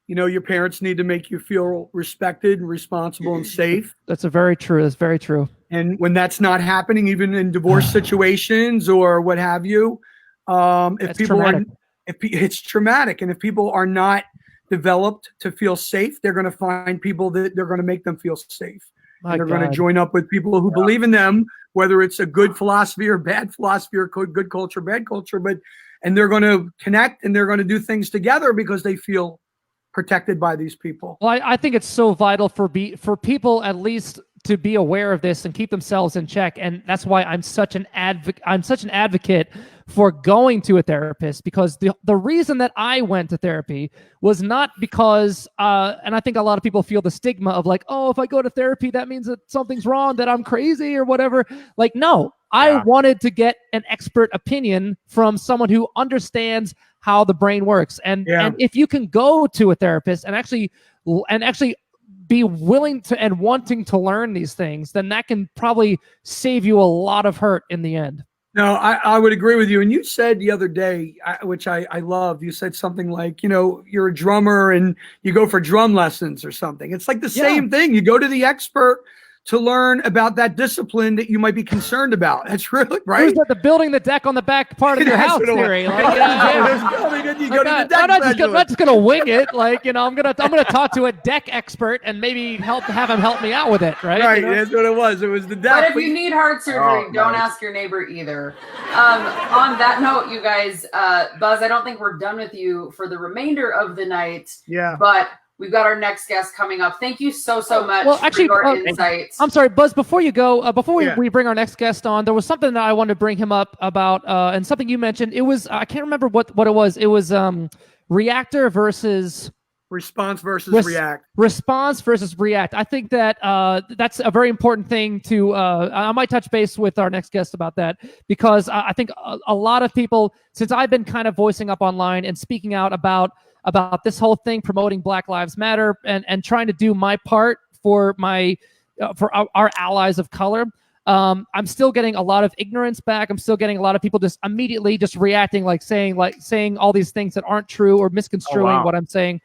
You know, your parents need to make you feel respected and responsible and safe. That's very true. That's very true. And when that's not happening, even in divorce situations or what have you, if That's people traumatic. it's traumatic. And if people are not developed to feel safe, they're going to find people that they're going to make them feel safe. My They're going to God. join up with people who believe in them, whether it's a good philosophy or bad philosophy or good culture, bad culture, and they're going to connect and they're going to do things together because they feel protected by these people. Well, I think it's so vital for people at least to be aware of this and keep themselves in check, and that's why I'm such an advocate for going to a therapist, because the reason that I went to therapy was not because and I think a lot of people feel the stigma of like, oh, if I go to therapy that means that something's wrong, that I'm crazy or whatever. Like, no, I wanted to get an expert opinion from someone who understands how the brain works. And if you can go to a therapist and actually be willing to and wanting to learn these things, then that can probably save you a lot of hurt in the end. No, I would agree with you. And you said the other day, which I loved, you said something like, you know, you're a drummer and you go for drum lessons or something. It's like the same thing. You go to the expert to learn about that discipline that you might be concerned about. That's really right. Who's the building the deck on the back part of your house theory? Like, I'm not just gonna wing it. Like, you know, I'm gonna talk to a deck expert and maybe have him help me out with it. Right. Right. You know? That's what it was. It was the deck. But if you need heart surgery, don't ask your neighbor either. On that note, you guys, Buzz, I don't think we're done with you for the remainder of the night. Yeah. But we've got our next guest coming up. Thank you so much for your insights. I'm sorry, Buzz, before you go, before we bring our next guest on, there was something that I wanted to bring him up about, and something you mentioned. It was, I can't remember what it was. It was reactor versus... Response versus react. Response versus react. I think that that's a very important thing to, I might touch base with our next guest about that, because I think a lot of people, since I've been kind of voicing up online and speaking out about this whole thing, promoting Black Lives Matter and trying to do my part for our allies of color, I'm still getting a lot of ignorance back. I'm still getting a lot of people just immediately just reacting, saying all these things that aren't true or misconstruing what I'm saying.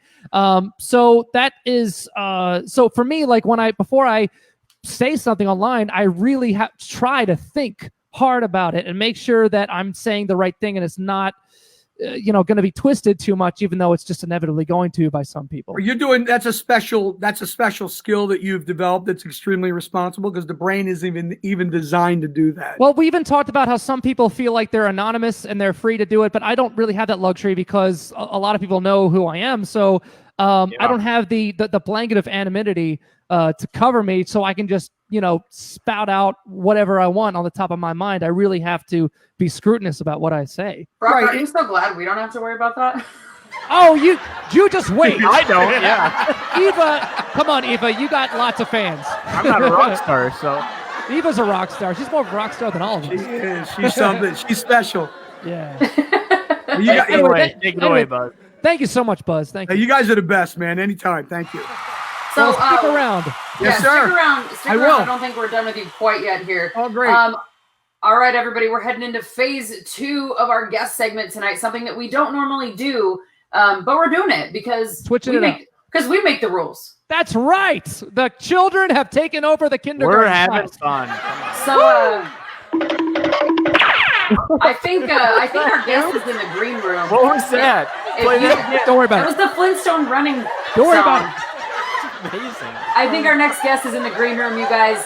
So that is so for me, like before I say something online, I really have to try to think hard about it and make sure that I'm saying the right thing and it's not going to be twisted too much, even though it's just inevitably going to by some people. You're doing that's a special skill that you've developed that's extremely responsible, because the brain isn't even designed to do that. Well, we even talked about how some people feel like they're anonymous and they're free to do it, but I don't really have that luxury because a lot of people know who I am. So I don't have the blanket of anonymity to cover me, so I can just spout out whatever I want on the top of my mind. I really have to be scrutinous about what I say. Brock, are you so glad we don't have to worry about that? Oh, you just wait. I don't. Yeah. Eva, come on, Eva. You got lots of fans. I'm not a rock star, so. Eva's a rock star. She's more of a rock star than all of us. She is. She's something. She's special. Yeah. Take it away, Buzz. Thank you so much, Buzz. Thank you. You guys are the best, man. Anytime. Thank you. So stick around. Yes, sir. Stick around. I will. I don't think we're done with you quite yet here. Oh, great. All right, everybody. We're heading into phase 2 of our guest segment tonight. Something that we don't normally do, but we're doing it because we make the rules. That's right. The children have taken over the kindergarten. We're having fun. So I think our guest is in the green room. What was that? Don't worry about it. It was the Flintstone running. Don't worry about it. Amazing. I think our next guest is in the green room, you guys.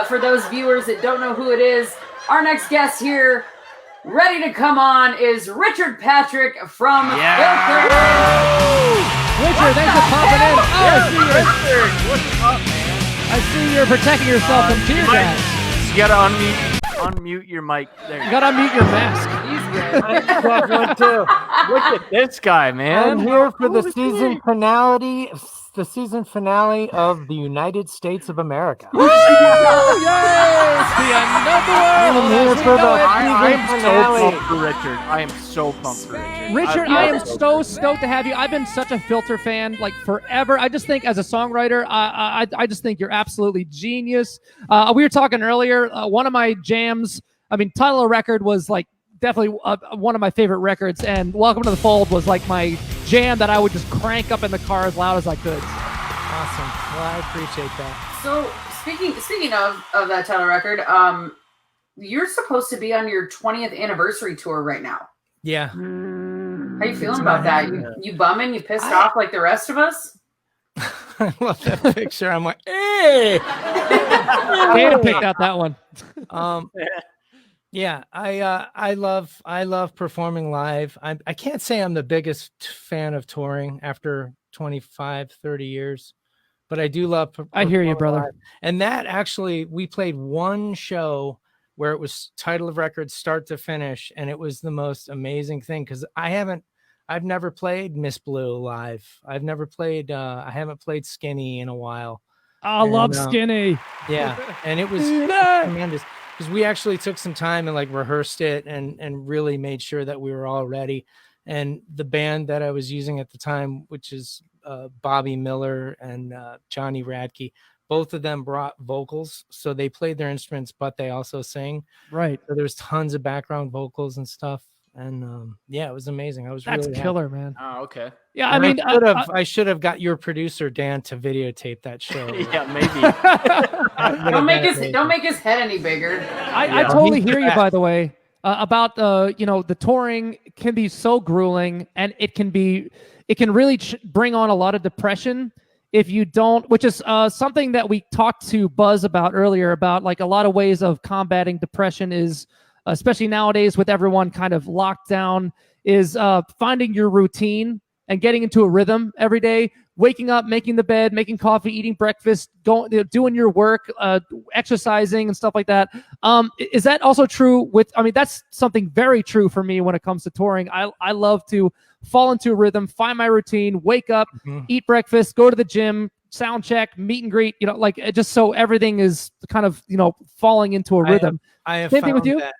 For those viewers that don't know who it is, our next guest here, ready to come on, is Richard Patrick from Filter. Richard, thanks for popping in. I see you're protecting yourself from tear gas. You gotta unmute your mic there. You gotta unmute your mask. Look at this guy, man. I'm here for the season finale of the United States of America. Woo! Yay! I am so pumped for Richard. Richard, I am so stoked to have you. I've been such a Filter fan like forever. I just think as a songwriter, I just think you're absolutely genius. We were talking earlier, one of my jams, title of record was like definitely one of my favorite records, and Welcome to the Fold was like my jam that I would just crank up in the car as loud as I could. Awesome. Well, I appreciate that. So speaking of that title record, you're supposed to be on your 20th anniversary tour right now. Yeah. How you feeling about that? You bumming? You pissed off like the rest of us? I love that picture. I'm like, hey. Dana picked out that one. Yeah, I love performing live. I can't say I'm the biggest fan of touring after 25, 30 years, but I do love. I hear you, brother. Live. And that actually, we played one show where it was title of record start to finish, and it was the most amazing thing because I've never played Miss Blue live. I've never played. I haven't played Skinny in a while. I love Skinny. Yeah, and it was tremendous because we actually took some time and like rehearsed it and really made sure that we were all ready. And the band that I was using at the time, which is Bobby Miller and Johnny Radke, both of them brought vocals, so they played their instruments, but they also sing. Right. So there's tons of background vocals and stuff. And yeah, it was amazing. That's really killer, happy. man. Oh, okay. Yeah, And I mean, I should have got your producer Dan to videotape that show. Yeah, maybe. Don't make his head any bigger. I totally hear you, by the way, about the touring can be so grueling, and it can really bring on a lot of depression if you don't, which is something that we talked to Buzz about earlier, about like a lot of ways of combating depression is, especially nowadays with everyone kind of locked down, is finding your routine and getting into a rhythm every day, waking up, making the bed, making coffee, eating breakfast, doing your work, exercising and stuff like that. Is that also true that's something very true for me when it comes to touring. I love to fall into a rhythm, find my routine, wake up, eat breakfast, go to the gym, sound check, meet and greet, just so everything is kind of, falling into a rhythm. I have Same thing with found you? that.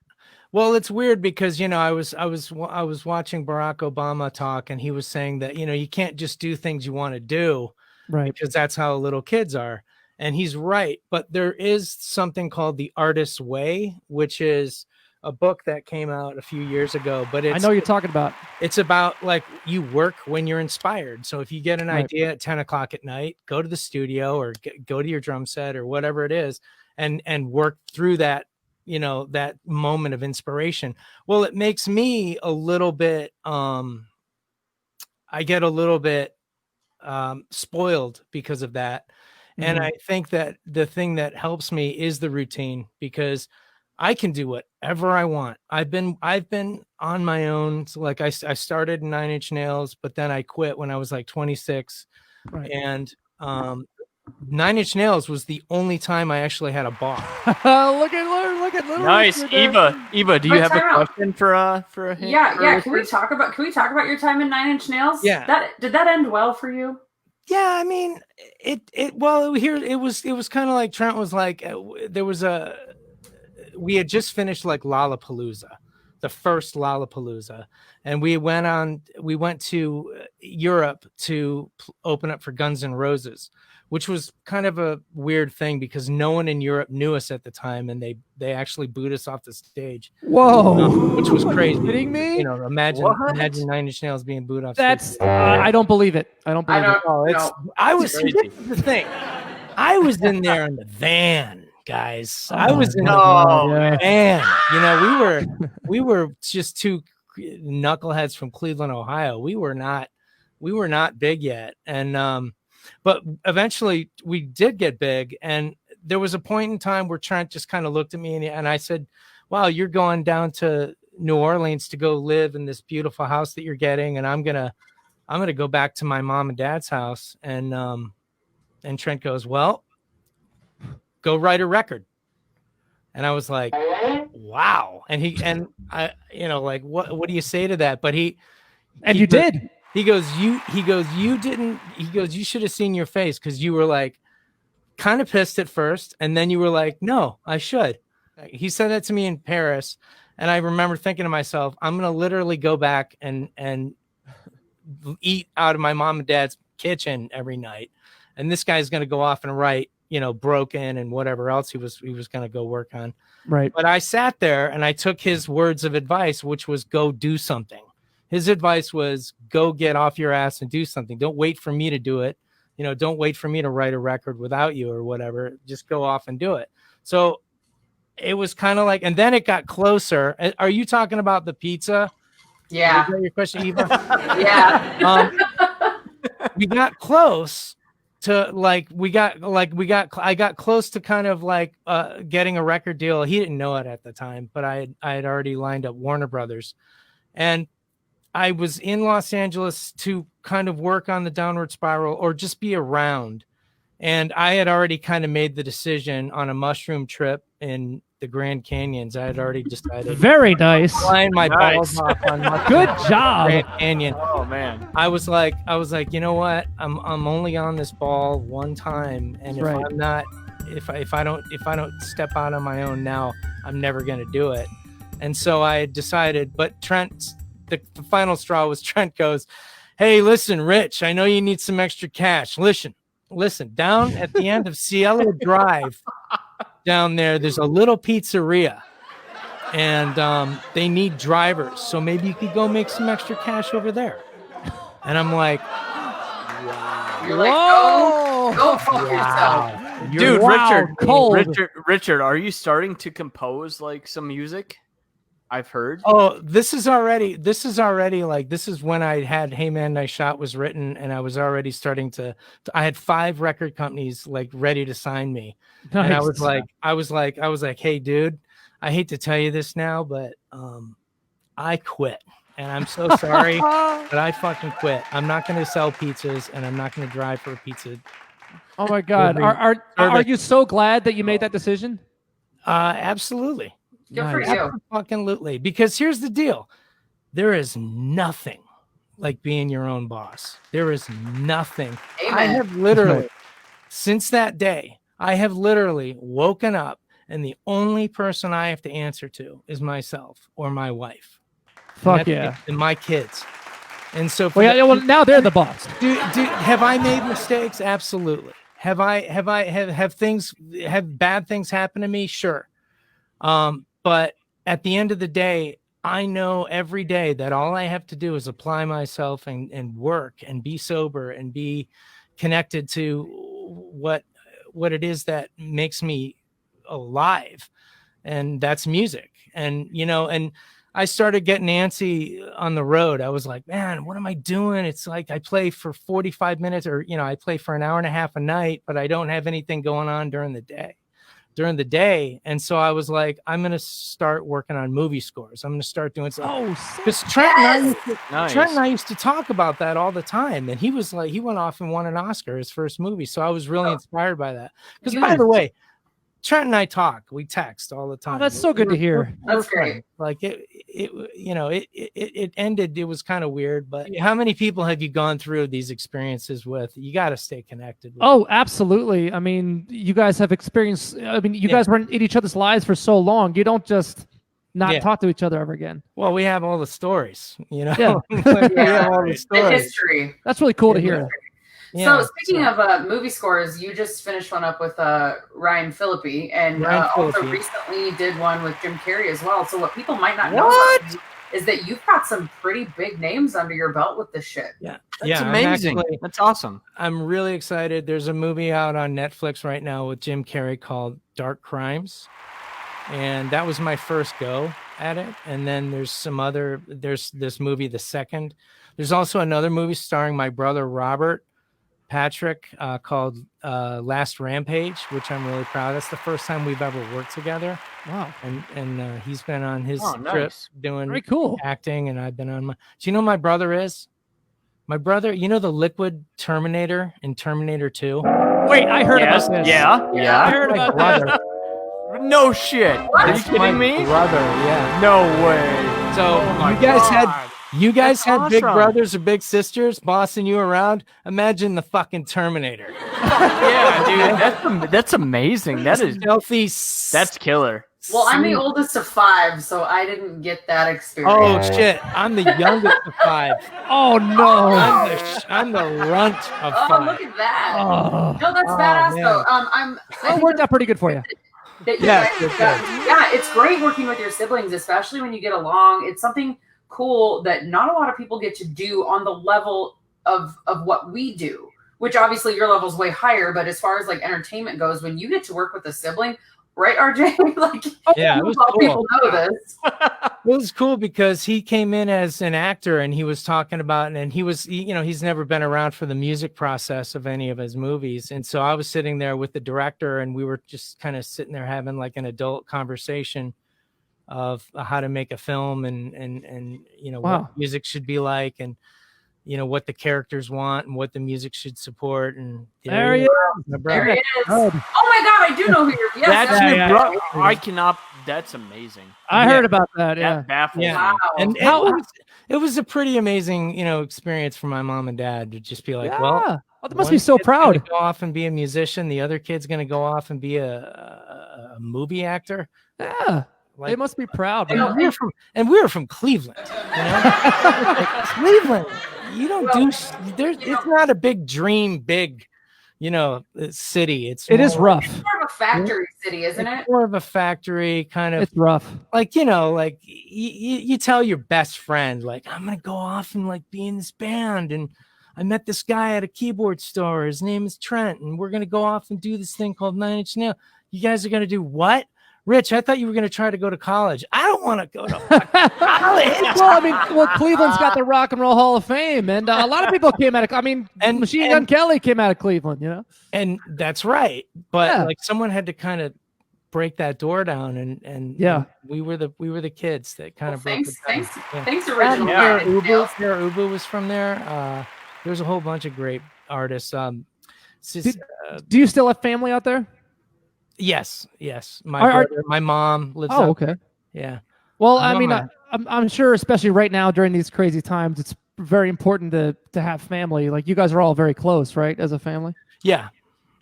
Well, it's weird because, I was watching Barack Obama talk, and he was saying that, you can't just do things you want to do, right? Because that's how little kids are. And he's right. But there is something called The Artist's Way, which is a book that came out a few years ago. But I know you're talking about. It's about like you work when you're inspired. So if you get an idea at 10 o'clock at night, go to the studio or go to your drum set or whatever it is and work through that. That moment of inspiration. Well, it makes me a little bit, I get a little bit spoiled because of that. Mm-hmm. And I think that the thing that helps me is the routine, because I can do whatever I want. I've been on my own. So like I started 9 Inch Nails, but then I quit when I was like 26. Right. And 9 Inch Nails was the only time I actually had a bar. Look at nice. Eva, do you have a question for a hint? Yeah. Can we talk about your time in 9 Inch Nails? Yeah. Did that end well for you? Yeah, I mean, it was kind of like Trent was like, we had just finished like Lollapalooza, the first Lollapalooza, and we went to Europe to open up for Guns N' Roses, which was kind of a weird thing because no one in Europe knew us at the time, and they actually booed us off the stage. Whoa, which was crazy. Are you kidding me? Imagine 9 Inch Nails being booed off. That's I don't believe it. I don't believe it. Oh, this is the thing. I was in there in the van, guys. I was in the van. We were just two knuckleheads from Cleveland, Ohio. We were not big yet, and but eventually we did get big. And there was a point in time where Trent just kind of looked at me and I said, wow, you're going down to New Orleans to go live in this beautiful house that you're getting, and I'm gonna go back to my mom and dad's house. And Trent goes, well, go write a record. And I was like, wow. And I like, what do you say to that? But you did. He goes, you didn't. He goes, you should have seen your face, because you were like kind of pissed at first, and then you were like, no, I should. He said that to me in Paris, and I remember thinking to myself, I'm gonna literally go back and eat out of my mom and dad's kitchen every night, and this guy's gonna go off and write, Broken and whatever else he was gonna go work on. Right. But I sat there and I took his words of advice, which was go do something. His advice was go get off your ass and do something. Don't wait for me to do it. You know, don't wait for me to write a record without you or whatever. Just go off and do it. So it was kind of like, and then it got closer. Are you talking about the pizza? Yeah. Is that your question, Eva? Yeah. We got close to I got close to kind of like getting a record deal. He didn't know it at the time, but I had already lined up Warner Brothers, and I was in Los Angeles to kind of work on the Downward Spiral or just be around. And I had already kind of made the decision on a mushroom trip in the Grand Canyons. I had already decided. Very nice. Flying my balls off on Good job. Grand Canyon. Oh man. I was like, you know what? I'm only on this ball one time, and if I'm not, if I don't step out on my own now, I'm never gonna do it. And so I decided. But Trent, the final straw was Trent goes, "Hey, listen, Rich, I know you need some extra cash. Listen, down at the end of Cielo Drive, down there's a little pizzeria, and they need drivers. So maybe you could go make some extra cash over there." And I'm like, wow. You're like, go fuck yourself. Dude, Wow, Richard, are you starting to compose like some music? I've heard. Oh, this is like, this is when I had Hey Man Nice Shot was written, and I was already starting to I had 5 record companies like ready to sign me. Nice. And I was like, hey dude, I hate to tell you this now, but I quit. And I'm so sorry, but I fucking quit. I'm not going to sell pizzas, and I'm not going to drive for a pizza. Oh my God. Are you so glad that you made that decision? Absolutely. Good for you. Absolutely. Because here's the deal. There is nothing like being your own boss. There is nothing. Amen. I have literally, since that day, I have literally woken up, and the only person I have to answer to is myself or my wife. Fuck yeah. And my kids. And so well, now they're the boss. Have I made mistakes? Absolutely. Have bad things happen to me? Sure. But at the end of the day, I know every day that all I have to do is apply myself and work and be sober and be connected to what it is that makes me alive. And that's music. And, you know, and I started getting antsy on the road. I was like, man, what am I doing? It's like I play for 45 minutes or, you know, I play for an hour and a half a night, but I don't have anything going on during the day. And so I was like, I'm going to start working on movie scores. I'm going to start doing something. Because Trent and I used to talk about that all the time. And he was like, he went off and won an Oscar, his first movie. So I was really inspired by that. Because by the way, Trent and I talk, we text all the time. Oh, that's so good to hear. That's great. Like it ended. It was kind of weird, but how many people have you gone through these experiences with? You got to stay connected. Oh, absolutely. I mean, you guys have experienced, you guys were in each other's lives for so long. You don't just not talk to each other ever again. Well, we have all the stories, you know. Yeah. We have all the stories. The history. That's really cool to hear. So speaking of movie scores, you just finished one up with Ryan Phillippe, and also recently did one with Jim Carrey as well. So what people might not know about you is that you've got some pretty big names under your belt with this shit. Yeah, that's amazing. That's awesome. I'm really excited. There's a movie out on Netflix right now with Jim Carrey called Dark Crimes, and that was my first go at it. And then there's this movie, The Second. There's also another movie starring my brother Robert Patrick called Last Rampage, which I'm really proud of. That's the first time we've ever worked together. Wow. And he's been on his trip doing very cool acting, and I've been on my. Do you know who my brother is? My brother, you know the liquid Terminator in Terminator 2? Wait, I heard about this. Yeah. I heard about brother. No shit. Are you kidding me? Brother, yeah. No way. So you guys had big brothers or big sisters bossing you around. Imagine the fucking Terminator. Yeah, dude, that's amazing. That is healthy. That's killer. Well, I'm the oldest of 5, so I didn't get that experience. Oh shit! I'm the youngest of 5. Oh no! I'm the runt of 5. Oh, look at that! No, that's badass though. It worked out pretty good for you. Yeah, it's great working with your siblings, especially when you get along. It's something cool that not a lot of people get to do on the level of what we do, which obviously your level's way higher. But as far as like entertainment goes, when you get to work with a sibling, right, RJ? Like, yeah, it was cool. People know this. It was cool because he came in as an actor and he was talking about, and he was, you know, he's never been around for the music process of any of his movies. And so I was sitting there with the director and we were just kind of sitting there having like an adult conversation of how to make a film and you know, what music should be like, and you know, what the characters want and what the music should support. And there he is. There he is. Oh my God, I do know who you're. Yes, that's your brother. I cannot. That's amazing. I heard about that. Yeah, that baffles me. Wow. And it was a pretty amazing, you know, experience for my mom and dad to just be like, well, they must be so proud. Go off and be a musician. The other kid's going to go off and be a movie actor. Yeah. Like, they must be proud. We were from Cleveland, you know. Like, Cleveland, you don't do. It's not a big dream, big, you know, city. It is rough. It's more of a factory city, isn't it? More of a factory kind of. It's rough. Like, you know, like you tell your best friend, like, I'm gonna go off and like be in this band, and I met this guy at a keyboard store. His name is Trent, and we're gonna go off and do this thing called 9 Inch Nail. You guys are gonna do what? Rich, I thought you were going to try to go to college. I don't want to go to college. Well, I mean, Cleveland's got the Rock and Roll Hall of Fame, and a lot of people came out of. I mean, and Machine Gun Kelly came out of Cleveland, you know. And that's right, but like someone had to kind of break that door down, and we were the kids that kind of broke it down. Thanks, original. Ubu was from there. There's a whole bunch of great artists. Do you still have family out there? Yes. My mom lives. Oh, okay. Yeah. Well, I mean, I'm sure, especially right now during these crazy times, it's very important to have family. Like, you guys are all very close, right, as a family? Yeah.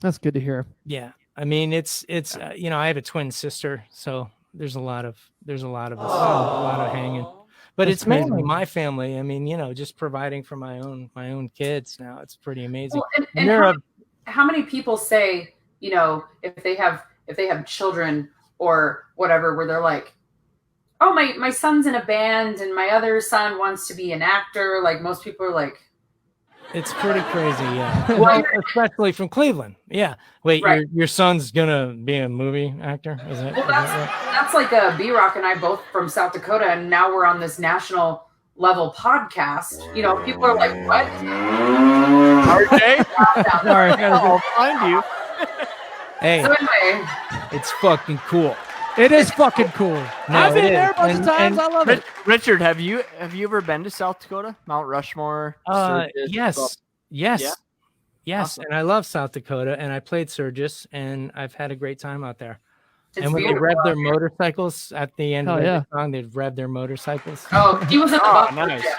That's good to hear. Yeah. I mean, it's you know, I have a twin sister, so there's a lot of us, a lot of hanging. But that's it's mainly my family. I mean, you know, just providing for my own kids now. It's pretty amazing. Well, and how many people say, you know, if they have children or whatever, where they're like, oh, my son's in a band and my other son wants to be an actor. Like, most people are like, it's pretty crazy. Yeah. Well, especially from Cleveland. Yeah. Wait, right. your son's gonna be a movie actor? Is that? Well, that's like B-Rock and I both from South Dakota, and now we're on this national level podcast. You know, people are like, what? RJ? Sorry, I'll find you. Hey, so anyway, it's fucking cool. It is fucking cool. No, I've been there a bunch of times. I love it. Richard, have you ever been to South Dakota? Mount Rushmore? Yes. Yeah? Awesome. And I love South Dakota, and I played Surges, and I've had a great time out there. It's and when beautiful. they rev their motorcycles at the end of the song, they'd rev their motorcycles. Oh, he was at the Buffalo nice. Chip.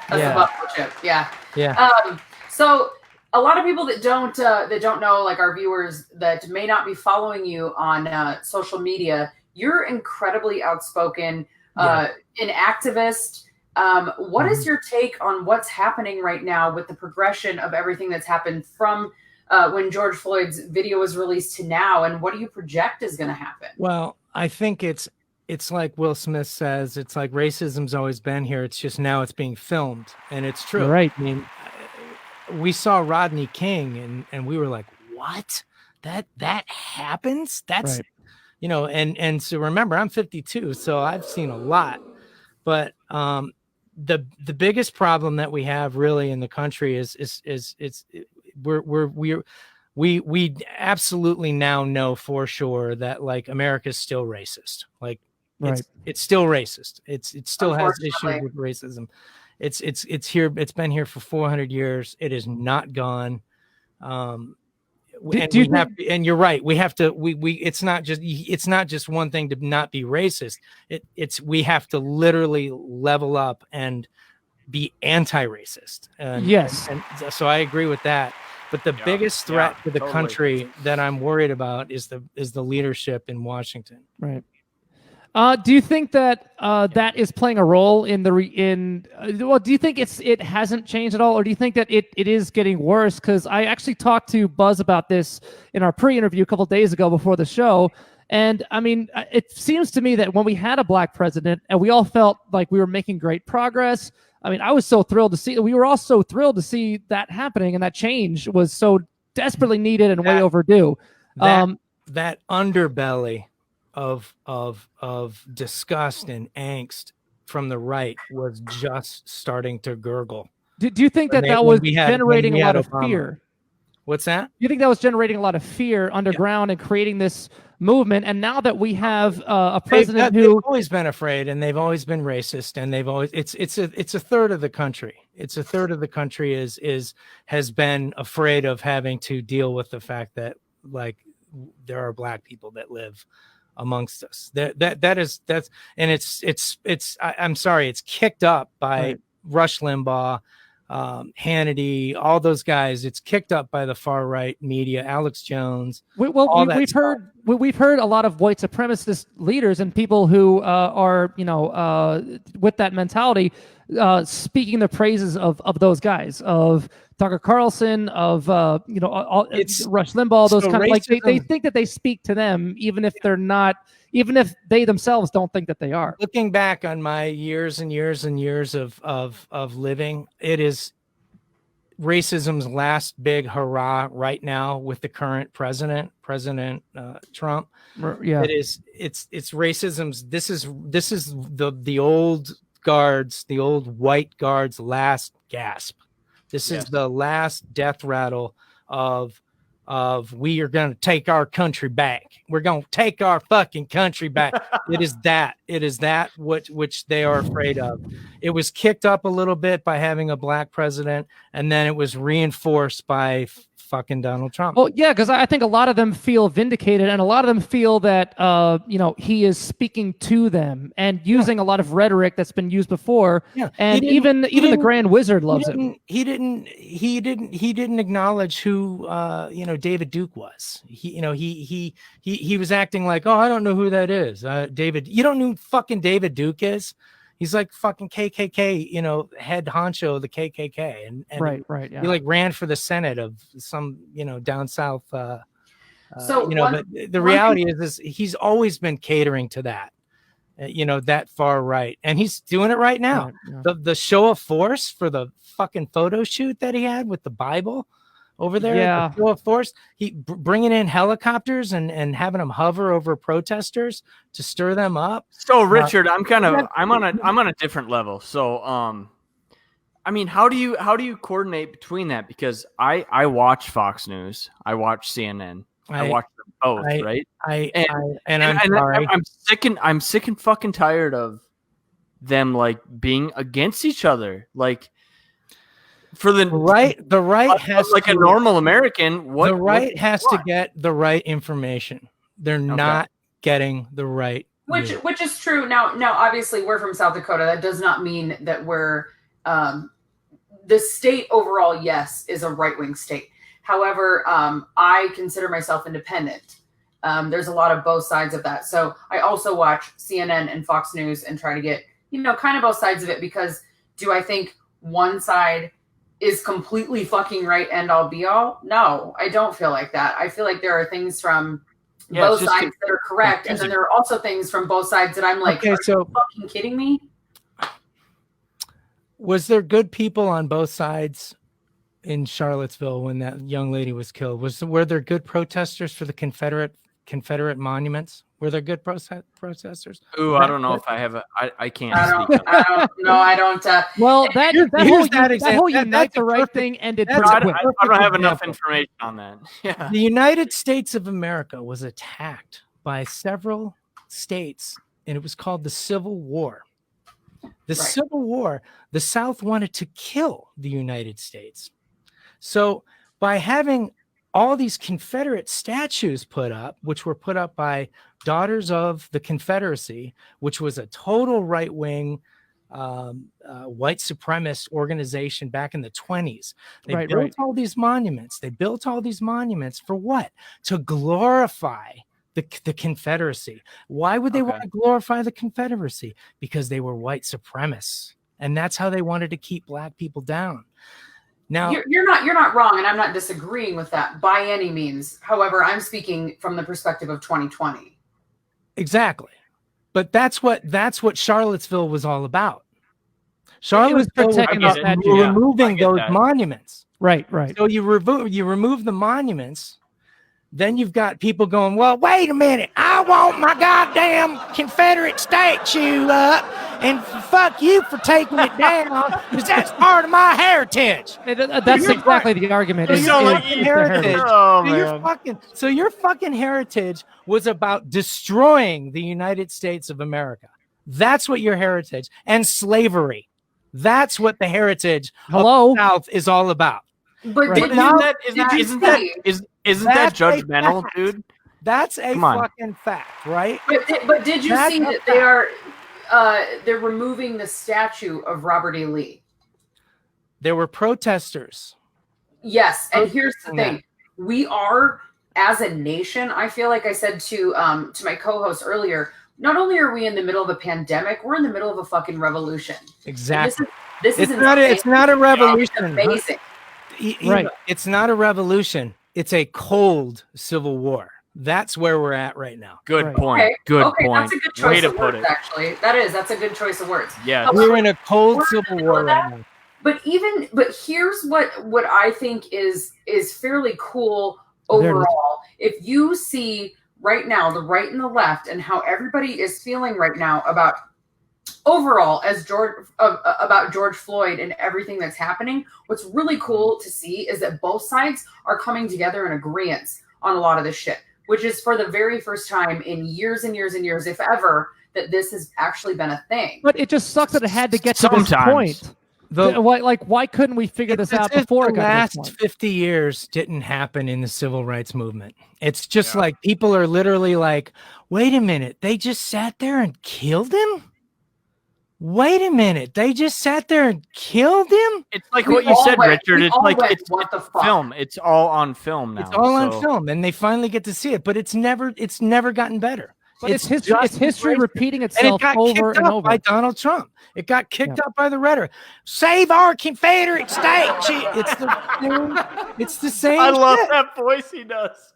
That's the Buffalo Chip. Yeah. Yeah. So a lot of people that don't know, like our viewers that may not be following you on social media, you're incredibly outspoken, an activist. What is your take on what's happening right now with the progression of everything that's happened from when George Floyd's video was released to now, and what do you project is going to happen? Well, I think it's like Will Smith says, it's like racism's always been here. It's just now it's being filmed, and it's true. Right. I mean, we saw Rodney King, and we were like, what? That happens? That's right. You know, and so remember, I'm 52, so I've seen a lot. But the biggest problem that we have really in the country is we absolutely now know for sure that like America's still racist. Like it's still racist. It still has issues with racism. It's here. It's been here for 400 years. It is not gone. And you're right. We have to. It's not just one thing to not be racist. We have to literally level up and be anti-racist. Yes. And so I agree with that. But the biggest threat to the country that I'm worried about is the leadership in Washington. Right. Do you think that that is playing a role in do you think it hasn't changed at all, or do you think that it is getting worse? Because I actually talked to Buzz about this in our pre-interview a couple of days ago before the show, And I mean, it seems to me that when we had a black president and we all felt like we were making great progress, I mean, I was so thrilled to see, we were all so thrilled to see that happening, and that change was so desperately needed and way overdue. That underbelly of disgust and angst from the right was just starting to gurgle. Do you think that was generating a lot of fear? What's that? Do you think that was generating a lot of fear underground and creating this movement? And now that we have a president they've always been afraid, and they've always been racist, and they've always it's a third of the country. It's a third of the country has been afraid of having to deal with the fact that like there are black people that live amongst us. I'm sorry, it's kicked up by Rush Limbaugh, Hannity, all those guys. It's kicked up by the far right media, Alex Jones. We've heard a lot of white supremacist leaders and people who are with that mentality speaking the praises of those guys, of Tucker Carlson, of Rush Limbaugh. Those kind of like they think that they speak to them, even if they're not. Even if they themselves don't think that they are. Looking back on my years and years and years of living, it is racism's last big hurrah right now with the current President Trump. Yeah, it's racism's. This is the old guards, the old white guards' last gasp. This is the last death rattle of we are going to take our country back. We're going to take our fucking country back. It is that which they are afraid of. It was kicked up a little bit by having a black president, and then it was reinforced by fucking Donald Trump. Well, yeah, because I think a lot of them feel vindicated, and a lot of them feel that he is speaking to them and using a lot of rhetoric that's been used before. Yeah. And even the Grand Wizard loves him. He didn't acknowledge who David Duke was. He was acting like, oh, I don't know who that is. David, you don't know who fucking David Duke is? He's like fucking KKK, head honcho of the KKK, and right. Yeah. He like ran for the Senate of some, down south. But the reality is he's always been catering to that, that far right, and he's doing it right now. Right, yeah. The show of force for the fucking photo shoot that he had with the Bible over there. Yeah. The show of force. He bringing in helicopters and having them hover over protesters to stir them up. So Richard, I'm on a different level. So I mean, how do you coordinate between that? Because I watch Fox News, I watch CNN, I watch them both, right? I'm sick and fucking tired of them like being against each other, like. For the right has like a normal American. Has to get the right information. They're not getting the right, which is true. Now, obviously, we're from South Dakota. That does not mean that we're the state overall. Yes, is a right-wing state. However, I consider myself independent. There's a lot of both sides of that. So I also watch CNN and Fox News and try to get kind of both sides of it, because do I think one side is completely fucking right end all be all? No, I don't feel like that. I feel like there are things from both sides that are correct, and then there are also things from both sides that I'm like, are you fucking kidding me? Was there good people on both sides in Charlottesville when that young lady was killed? Were there good protesters for the Confederate monuments? Were there good protesters? Ooh, I don't know if I have I can't. I don't. Well, that whole Unite the Right thing ended pretty quick. I don't have enough information on that. Yeah. The United States of America was attacked by several states, and it was called the Civil War. Civil War, the South wanted to kill the United States. So by having all these Confederate statues put up, which were put up by Daughters of the Confederacy, which was a total right-wing white supremacist organization back in the 20s. They built all these monuments. They built all these monuments for what? To glorify the Confederacy. Why would they want to glorify the Confederacy? Because they were white supremacists, and that's how they wanted to keep black people down. Now, you're not wrong, and I'm not disagreeing with that by any means. However, I'm speaking from the perspective of 2020. Exactly. But that's what Charlottesville was all about. It was Charlottesville was protecting the about statue. removing get those that. monuments. Right. So you remove the monuments, then you've got people going, well, wait a minute, I want my goddamn Confederate statue up, and fuck you for taking it down, because that's part of my heritage. That's exactly the argument. So is- your is the heritage, Oh, so your fucking heritage was about destroying the United States of America. That's what your heritage, and slavery. That's what the heritage of the South is all about. But Right. did Now- you Isn't that That's a judgmental, fact. dude? That's a Come on. fucking fact, right? But did you That's see a that they are they're removing the statue of Robert E. Lee? There were protesters. Yes, and here's the Yeah. thing: we are, as a nation, I feel like I said to my co-host earlier. Not only are we in the middle of a pandemic, we're in the middle of a fucking revolution. Exactly. This is It's not a revolution. Amazing. Right. It's not a revolution. It's a cold civil war. That's where we're at right now. Good Right. point. Okay. Good Okay, point. that's a good Way choice to of put words. it. Actually, that's a good choice of words. Yeah. We're in a cold We're in the civil middle war of right that. now. But here's what I think is fairly cool There it is. overall. If you see right now the right and the left and how everybody is feeling right now about overall as about George Floyd and everything that's happening, what's really cool to see is that both sides are coming together in agreement on a lot of this shit, which is for the very first time in years and years and years, if ever, that this has actually been a thing. But it just sucks that it had to get to this Sometimes. point. Why couldn't we figure this out before it the got to this last point? 50 years didn't happen in the civil rights movement? It's just like people are literally like, wait a minute, they just sat there and killed him? Wait a minute, they just sat there and killed him? It's like We what you all said, went- Richard. we It's all like went, it's what the fuck? film. It's all on film now. It's all on so- film, and they finally get to see it, but it's never gotten better. But it's history. It's just history embraced it. repeating And it itself got over kicked and up over. by Donald Trump. It got kicked up by the rhetoric. Save our Confederate state. It's the same. I love shit. that voice he does.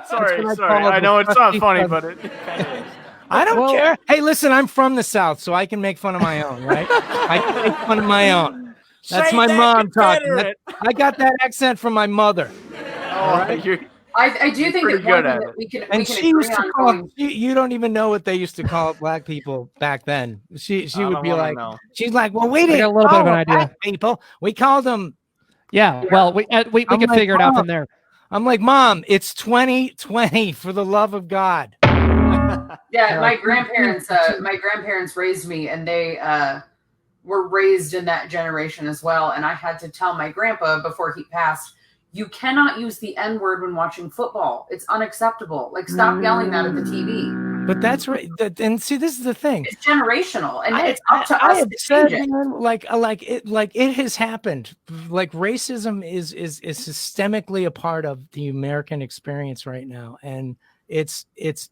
Sorry. what I call I the know it's not trusty funny, president. but it kind of is. I don't Well- care. Hey, listen, I'm from the South, so I can make fun of my own, right? I can make fun of my own. That's Save my that mom talking. Confederate. I got that accent from my mother. Oh, you're I do think pretty that one good thing at that it. we can And agree she used to on call going, you don't even know what they used to call black people back then. She I would don't be wanna like, know. she's like, well, we got didn't a little bit call of an them idea. black people. We called them. Yeah. Well, we I'm can like, figure it out Mom, from there. I'm like, Mom, it's 2020 for the love of God. yeah, my grandparents raised me, and they were raised in that generation as well. And I had to tell my grandpa before he passed, you cannot use the N-word when watching football. It's unacceptable. Like, stop yelling that at the TV. But that's right. And see, this is the thing. It's generational, and it's up to I us have to said, change it. man, like it has happened. Like racism is systemically a part of the American experience right now, and it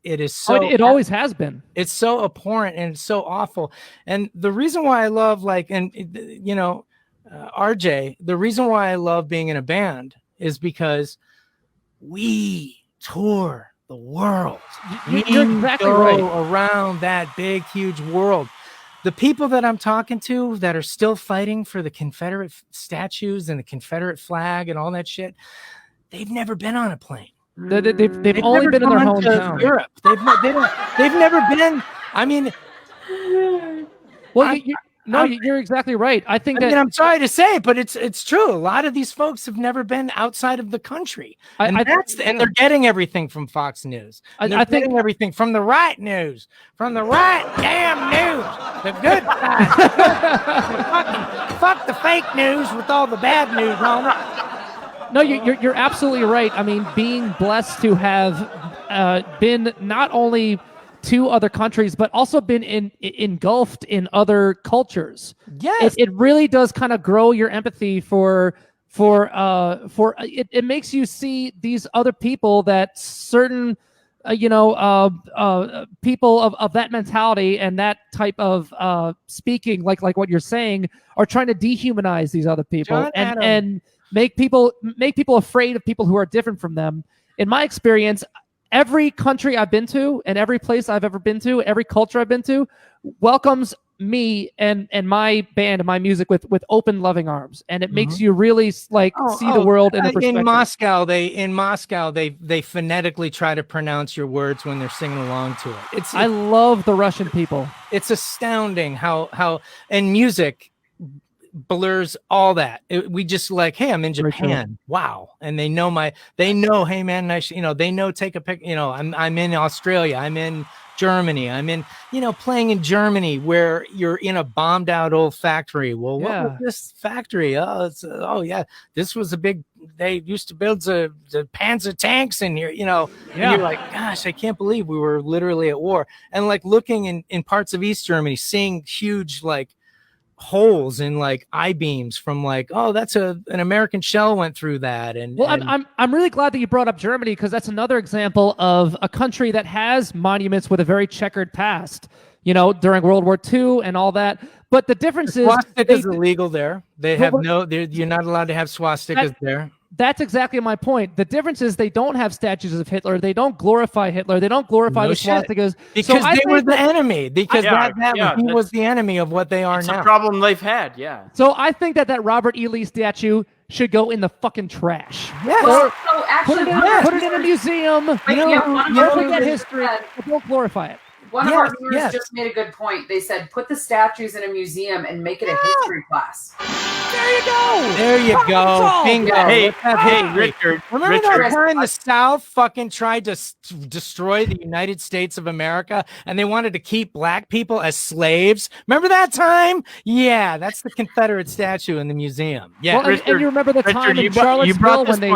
is so. It always has been. It's so abhorrent and it's so awful. And the reason why I love RJ, the reason why I love being in a band is because we tour the world. You're exactly go right. around that big, huge world. The people that I'm talking to that are still fighting for the Confederate statues and the Confederate flag and all that shit, they've never been on a plane. They've only never been in their gone to hometown. Europe. They've never been. I mean, Well, you're exactly right. I think that I'm sorry to say it, but it's true. A lot of these folks have never been outside of the country, and and they're getting everything from Fox News. And they're getting everything from the right news, from the right damn news, the good side. fuck the fake news with all the bad news on it. No, you're absolutely right. I mean, being blessed to have been not only to other countries, but also been engulfed in other cultures. Yes, it really does kind of grow your empathy for it makes you see these other people that certain people of that mentality and that type of speaking, like what you're saying, are trying to dehumanize these other people and make people afraid of people who are different from them. In my experience, every country I've been to and every place I've ever been to, every culture I've been to, welcomes me and my band and my music with open, loving arms, and it makes you really like see the world in a perspective. In Moscow, they phonetically try to pronounce your words when they're singing along to it. I love the Russian people. It's astounding how and music blurs all that. We just like, hey, I'm in Japan. Wow. And they know, hey man, they know, take a pic, I'm in Australia, I'm in Germany, I'm in, playing in Germany where you're in a bombed out old factory. Well, what was this factory? This was they used to build the Panzer tanks in here, and you're like, gosh, I can't believe we were literally at war. And like looking in parts of East Germany, seeing huge like holes in like I-beams from like, that's an American shell went through that. And I'm really glad that you brought up Germany, because that's another example of a country that has monuments with a very checkered past, during World War II and all that. But the difference is swastika is illegal there. They have you're not allowed to have swastikas there. That's exactly my point. The difference is they don't have statues of Hitler. They don't glorify Hitler. They don't glorify the swastikas. Because they were the enemy. Because he was the enemy of what they are now. It's a problem they've had, So I think that Robert E. Lee statue should go in the fucking trash. Yes. Well, so actually, put it in a museum. Forget history. Don't glorify it. One of our viewers just made a good point. They said, put the statues in a museum and make it a history class. There you go. Bingo. Hey, Richard. Remember that time the South fucking tried to destroy the United States of America and they wanted to keep black people as slaves? Remember that time? Yeah, that's the Confederate statue in the museum. Yeah. Well, and you remember the time in Charlottesville when they...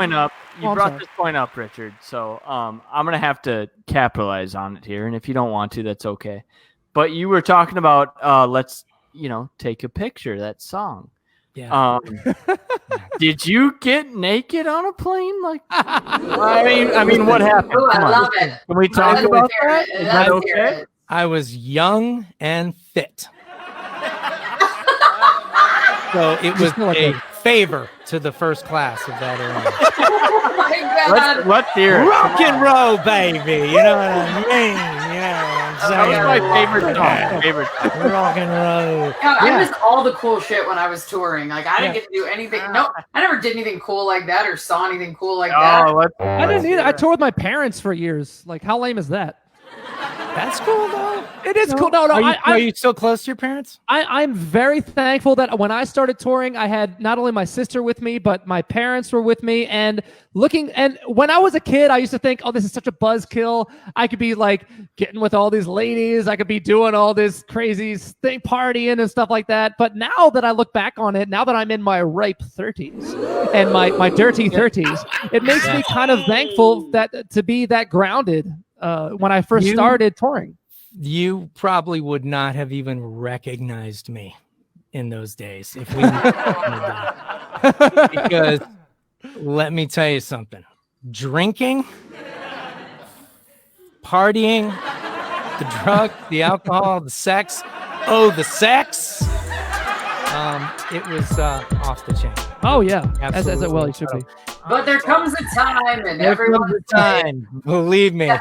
You brought this point up, Richard. So I'm going to have to capitalize on it here. And if you don't want to, that's okay. But you were talking about let's, take a picture, that song. Yeah. Did you get naked on a plane? Like, I mean, what happened? Ooh, I love it. Can we talk about that? Is that okay? I was young and fit. So it was a favor to the first class of that era. Oh my God. Let's hear it. Rock and roll, baby. You know what I mean? That was my favorite song. Rock and roll. I missed all the cool shit when I was touring. Like, I didn't get to do anything. No, I never did anything cool like that or saw anything cool like that. I didn't either. I toured with my parents for years. Like, how lame is that? That's cool, though. It is cool. No, are you still close to your parents? I'm very thankful that when I started touring, I had not only my sister with me, but my parents were with me. And when I was a kid, I used to think, this is such a buzzkill. I could be like getting with all these ladies. I could be doing all this crazy thing, partying and stuff like that. But now that I look back on it, now that I'm in my ripe 30s and my dirty 30s, it makes me kind of thankful to be that grounded. When I first started touring, you probably would not have even recognized me in those days if we because let me tell you something: drinking, partying, the drug, the alcohol, the sex. The sex! It was off the chain. Oh yeah, as it should be. But there comes a time, and everyone's time. Believe me,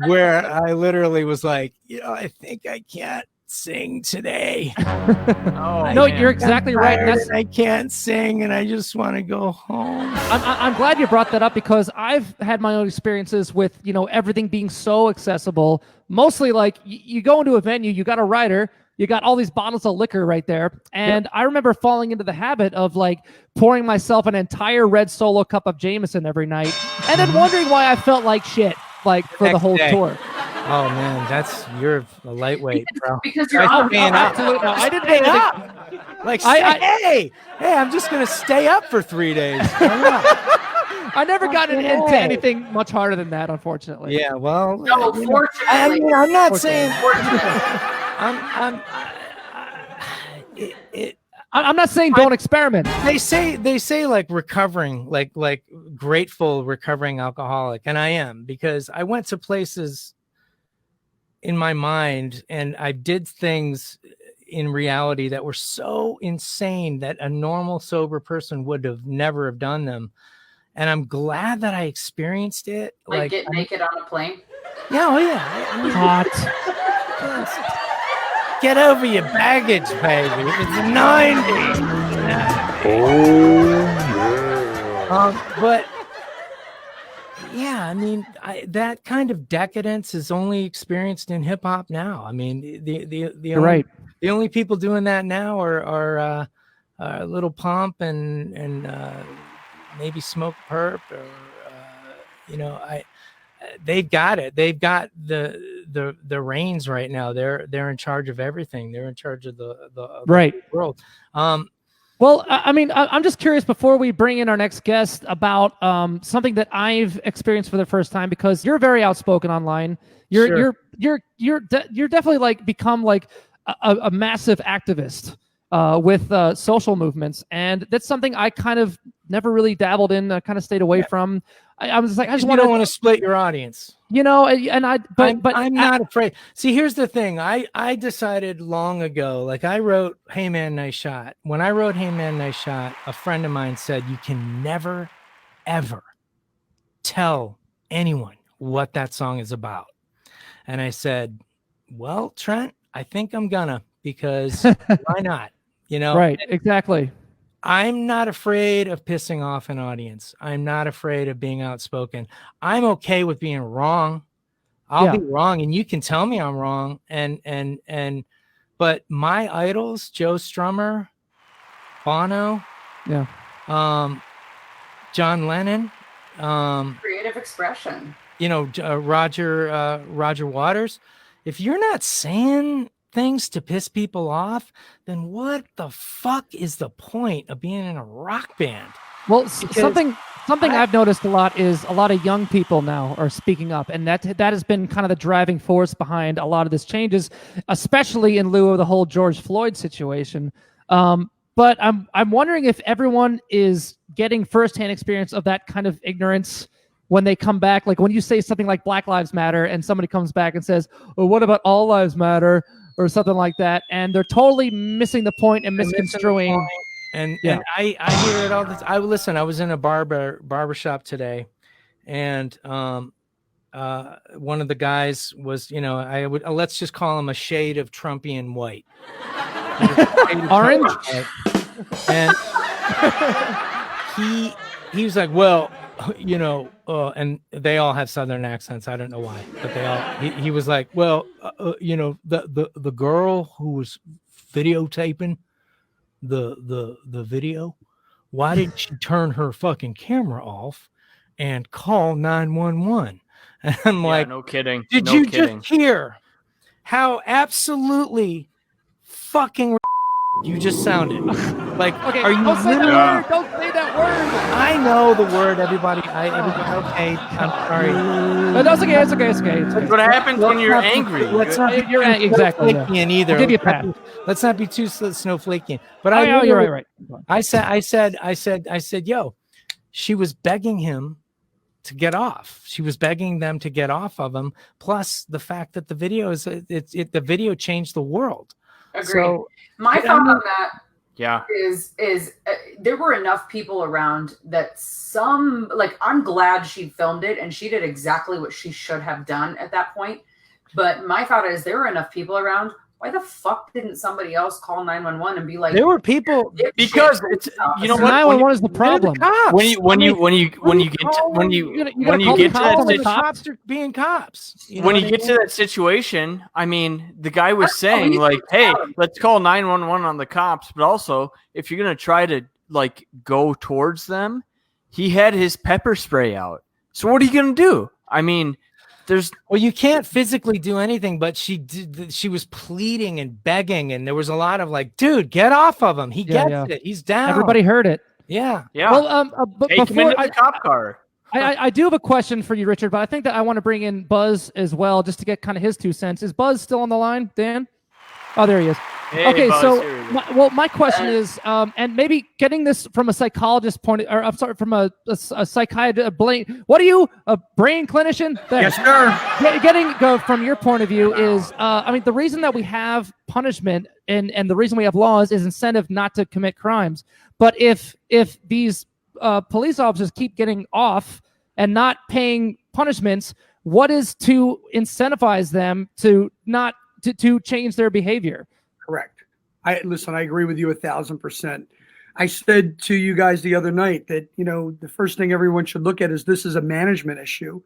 where I literally was like, I think I can't sing today. No, you're exactly right. I can't sing, and I just want to go home. I'm glad you brought that up because I've had my own experiences with everything being so accessible. Mostly, like you go into a venue, you got a rider. You got all these bottles of liquor right there. And I remember falling into the habit of like pouring myself an entire red Solo cup of Jameson every night and then wondering why I felt like shit, like for the whole tour. Oh man, you're a lightweight, bro. Because you're absolutely. No, I didn't pay up. Like, hey, I'm just going to stay up for 3 days. I never got into anything much harder than that, unfortunately. Yeah, well. No, fortunately. I'm not saying. I'm not saying don't experiment. They say like recovering, like grateful recovering alcoholic, and I am, because I went to places in my mind and I did things in reality that were so insane that a normal sober person would have never have done them. and I'm glad that I experienced it. Like get naked on a plane. Yeah, oh yeah. I mean, Hot. yes. Get over your baggage, baby. It's the 90s. But yeah, I mean, that kind of decadence is only experienced in hip hop now. I mean, You're right. The only people doing that now are Little Pump and maybe Smoke Perp, or they've got it. They've got the reins right now. They're in charge of everything. They're in charge of the world. Well, I mean, I'm just curious before we bring in our next guest about something that I've experienced for the first time, because you're very outspoken online. You're definitely like become like a massive activist with social movements, and that's something I kind of never really dabbled in. Kind of stayed away from. I was like, I just don't want to split your audience, and I'm not afraid. See, here's the thing. I decided long ago, like I wrote Hey Man, Nice Shot. When I wrote Hey Man, Nice Shot, a friend of mine said, you can never, ever tell anyone what that song is about. And I said, well, Trent, I think I'm gonna, because why not? Right, exactly. I'm not afraid of pissing off an audience. I'm not afraid of being outspoken. I'm okay with being wrong. I'll be wrong, and you can tell me I'm wrong. But my idols, Joe Strummer, Bono, John Lennon, creative expression. Roger Waters. If you're not saying things to piss people off, then what the fuck is the point of being in a rock band? Well, something I've noticed a lot is a lot of young people now are speaking up, and that has been kind of the driving force behind a lot of this changes, especially in lieu of the whole George Floyd situation. But I'm wondering if everyone is getting firsthand experience of that kind of ignorance when they come back. Like when you say something like Black Lives Matter and somebody comes back and says, "Oh, what about all lives matter?" or something like that, and they're totally missing the point and misconstruing. And I hear it all the time. I was in a barbershop today, and one of the guys was, let's just call him a shade of Trumpian white. Orange? And he was like, well, and they all have Southern accents. I don't know why, but he was like, well, the girl who was videotaping the video, why didn't she turn her fucking camera off and call 911? And I'm like, no kidding. Did you just hear how absolutely fucking you just sounded? Like, okay, are you don't say that word. Don't say that word. I know the word, everybody. Okay, I'm sorry. No, that's okay. It's okay. It's okay. That's what happens when you're angry. You're exactly either. I'll give you a pat. Let's not be too snowflakey. But you're right. I said, yo, she was begging him to get off. She was begging them to get off of him. Plus the fact that the video the video changed the world. Agreed. So, my thought on that Yeah. Is there were enough people around that I'm glad she filmed it and she did exactly what she should have done at that point. But my thought is there were enough people around. Why the fuck didn't somebody else call 911 and be like, there were people because it's, you know what, 911 is the problem. When you get to that cops are being cops. When you get to that situation, I mean, the guy was saying like, hey, let's call 911 on the cops, but also if you're gonna try to like go towards them, he had his pepper spray out. So what are you gonna do? I mean, you can't physically do anything, but she was pleading and begging, and there was a lot of like, dude, get off of him. He gets it. He's down. Everybody heard it. Yeah. Well, but take him into the cop car. I do have a question for you, Richard, but I think that I want to bring in Buzz as well, just to get kind of his 2 cents. Is Buzz still on the line, Dan? Oh, there he is. Hey, okay, Buzz, so my question is, and maybe getting this from a psychologist from a psychiatrist, what are you, a brain clinician? Yes, sir. Getting from your point of view is, I mean, the reason that we have punishment and the reason we have laws is incentive not to commit crimes. But if these police officers keep getting off and not paying punishments, what is to incentivize them to not to change their behavior? Correct. I agree with you 1,000%. I said to you guys the other night that, the first thing everyone should look at is this is a management issue.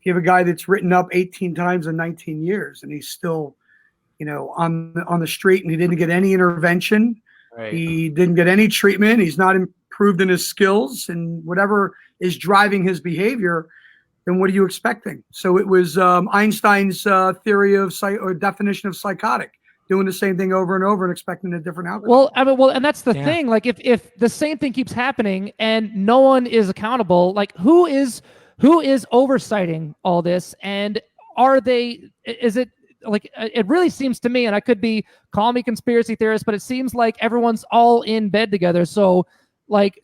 You have a guy that's written up 18 times in 19 years and he's still, on the street, and he didn't get any intervention. Right. He didn't get any treatment. He's not improved in his skills, and whatever is driving his behavior, then what are you expecting? So it was Einstein's theory of or definition of psychotic, doing the same thing over and over and expecting a different outcome. Well, and that's the thing. Like if the same thing keeps happening and no one is accountable, like who is oversighting all this? And is it like, it really seems to me, and I could be, call me conspiracy theorist, but it seems like everyone's all in bed together. So who's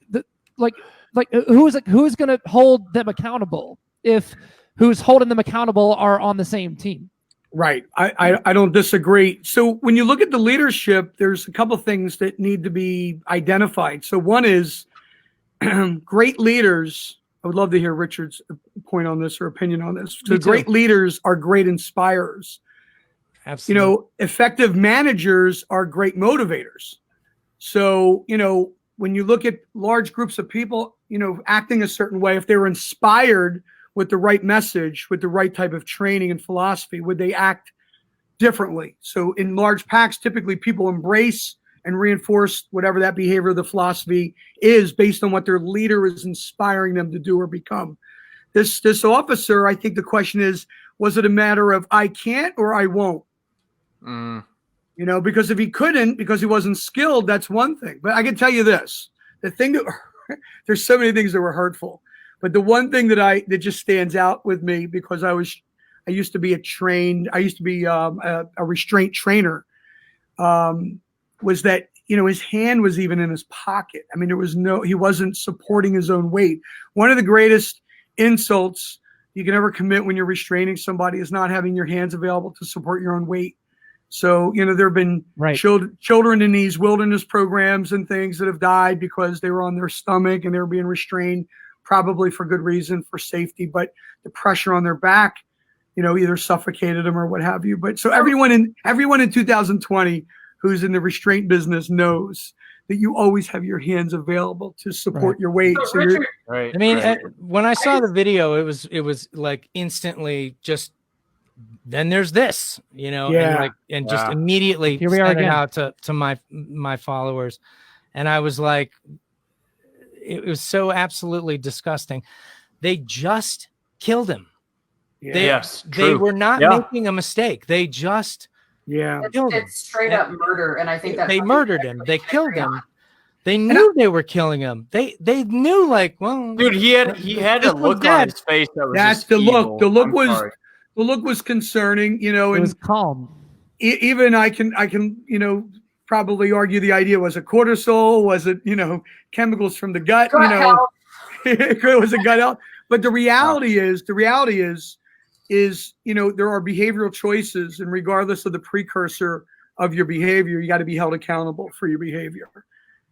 going to hold them accountable if who's holding them accountable are on the same team? Right. I don't disagree. So when you look at the leadership, there's a couple things that need to be identified. So one is great leaders. I would love to hear Richard's point on this or opinion on this. So great leaders are great inspirers. Absolutely. Effective managers are great motivators. So, when you look at large groups of people, acting a certain way, if they were inspired with the right message, with the right type of training and philosophy, would they act differently? So in large packs, typically people embrace and reinforce whatever that behavior, the philosophy is based on what their leader is inspiring them to do or become. This officer, I think the question is, was it a matter of I can't or I won't? Because if he couldn't, because he wasn't skilled, that's one thing. But I can tell you this, the thing that there's so many things that were hurtful, but the one thing that just stands out with me, because I used to be a restraint trainer, was that, his hand was even in his pocket. I mean, he wasn't supporting his own weight. One of the greatest insults you can ever commit when you're restraining somebody is not having your hands available to support your own weight. So, there have been children in these wilderness programs and things that have died because they were on their stomach and they were being restrained, probably for good reason, for safety, but the pressure on their back, either suffocated them or what have you. But so everyone in 2020 who's in the restraint business knows that you always have your hands available to support your weight. So I mean, when I saw the video, it was like instantly just, then there's this, and just immediately here we are again. Out to my followers. And I was like, it was so absolutely disgusting. They just killed him. They were not making a mistake. They just killed him. It's straight up murder. And I think that they murdered him. They killed him. They knew they were killing him. They knew, like, well, dude, he had a look on his face that was that's the look. The look was concerning, it was calm. Even I can, probably argue the idea, was it cortisol? Was it, chemicals from the gut? It was a gut health. But the reality is, there are behavioral choices, and regardless of the precursor of your behavior, you got to be held accountable for your behavior.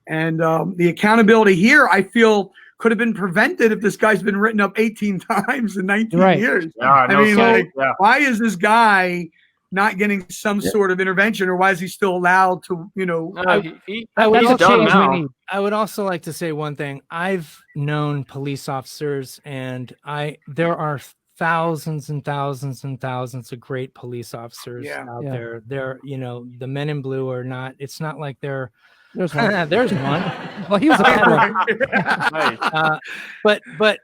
And the accountability here, I feel, could have been prevented if this guy's been written up 18 times in 19 years. Why is this guy not getting some sort of intervention, or why is he still allowed to, I would also like to say one thing. I've known police officers, and there are thousands and thousands and thousands of great police officers out there. They're, the men in blue are not, it's not like they're, there's one. There's one. Well, he was a bad one. But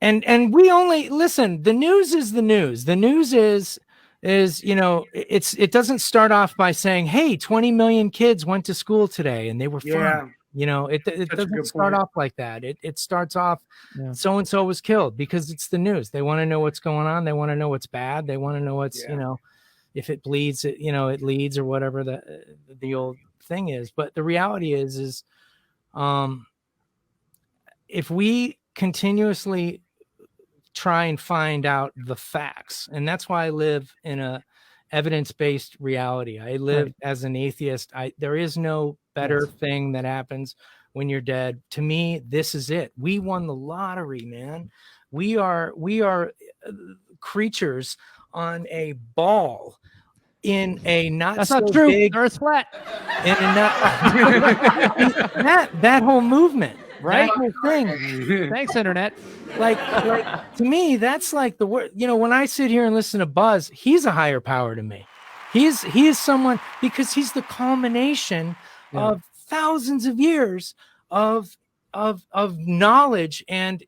we only listen. The news is the news. The news is it doesn't start off by saying, hey, 20 million kids went to school today and they were fine. It doesn't start off like that. It starts off so and so was killed, because it's the news. They want to know what's going on. They want to know what's bad. They want to know what's if it bleeds, it leads, or whatever the old thing is. But the reality is if we continuously try and find out the facts, and that's why I live in a evidence-based reality. I live as an atheist. There is no better thing that happens when you're dead. To me, this is it. We won the lottery, man. We are creatures on a ball in a That's so not true. big The Earth's flat. in a that whole movement, Right. that whole thing. Thanks, internet. Like to me, that's like the word. When I sit here and listen to Buzz, he's a higher power to me. He is someone, because he's the culmination of thousands of years of knowledge, and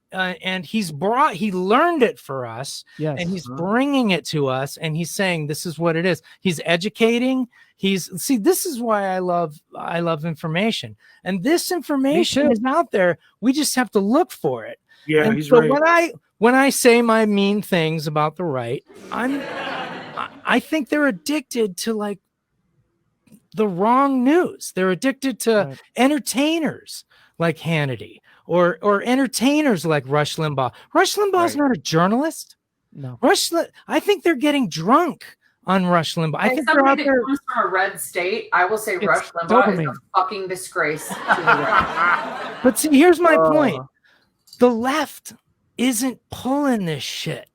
he learned it for us, and he's bringing it to us, and he's saying this is what it is. He's educating. This is why I love information, and this information is out there. We just have to look for it. Yeah, and he's so right. when I say my mean things about the right, I think they're addicted to like the wrong news. They're addicted to entertainers like Hannity or entertainers like Rush Limbaugh. Rush Limbaugh's not a journalist. No. I think they're getting drunk on Rush Limbaugh. I think they're out somebody there. that comes from a red state, I will say It's Rush Limbaugh is dopamine. a fucking disgrace to the right. But see, here's my point. The left isn't pulling this shit.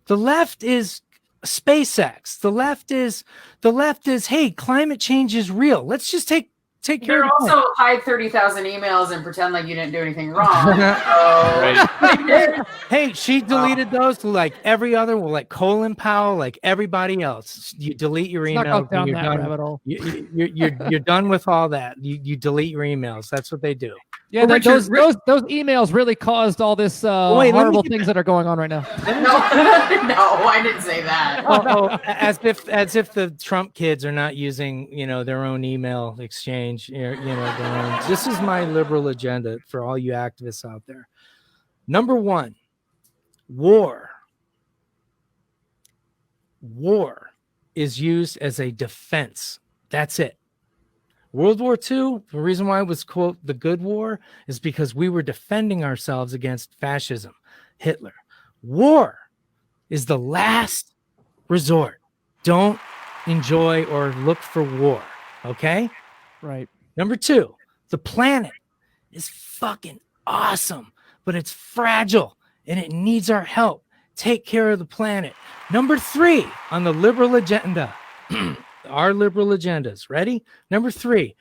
The left is SpaceX. The left is, hey, climate change is real. Let's just take care You're of it. also hide 30,000 emails and pretend like you didn't do anything wrong. Hey, she deleted those like every other, like Colin Powell, like everybody else. You delete your Let's not emails. go down You're that done. rabbit hole. You're done with all that. You delete your emails. That's what they do. Yeah, Well, those Richard, emails really caused all this Wait, let me horrible get things that are going on right now. No, I didn't say that. As if the Trump kids are not using, their own email exchange, their own. This is my liberal agenda for all you activists out there. Number one, war. War is used as a defense. That's it. World War II, the reason why it was, quote, the good war is because we were defending ourselves against fascism, Hitler. War is the last resort. Don't enjoy or look for war, okay? Right. Number two, the planet is fucking awesome, but it's fragile and it needs our help. Take care of the planet. Number three on the liberal agenda, our liberal agendas. Ready? Number three,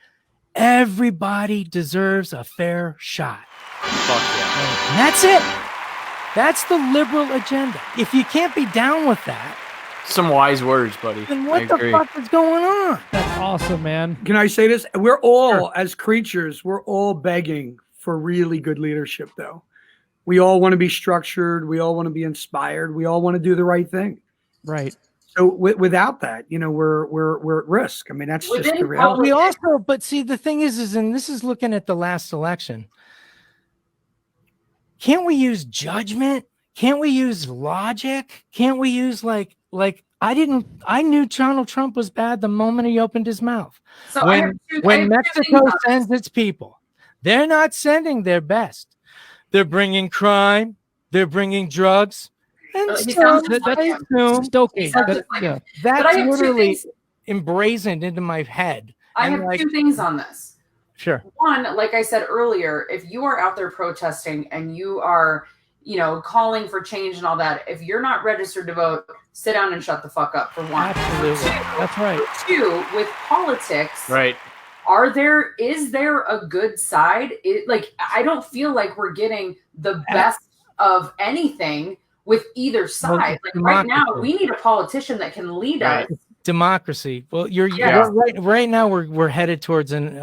everybody deserves a fair shot. Fuck yeah. And that's it. That's the liberal agenda. If you can't be down with that, Some wise words, buddy. then I what the agree. fuck is going on? That's awesome, man. Can I say this? We're all, as creatures, we're all begging for really good leadership, though. We all want to be structured. We all want to be inspired. We all want to do the right thing. Right. So without that, we're at risk. I mean, that's just Within the reality. We also, but see, the thing is, and this is looking at the last election. Can't we use judgment? Can't we use logic? Can't we use like I knew Donald Trump was bad the moment he opened his mouth. So I have When two Mexico things on sends its people, they're not sending their best. They're bringing crime. They're bringing drugs. And He so sounds just I like him. assume Stoking. Sounds That- just like yeah. him. But I that's have two literally things. embrazened into my head. I And have like, two things on this. sure. One, like I said earlier, if you are out there protesting and you are, calling for change and all that, if you're not registered to vote, sit down and shut the fuck up, for one. Absolutely. That's right. Two, with politics, Right. is there a good side? I don't feel like we're getting the best of anything with either side. Right now, we need a politician that can lead us. Democracy. Well, you're Yeah. right now. We're headed towards an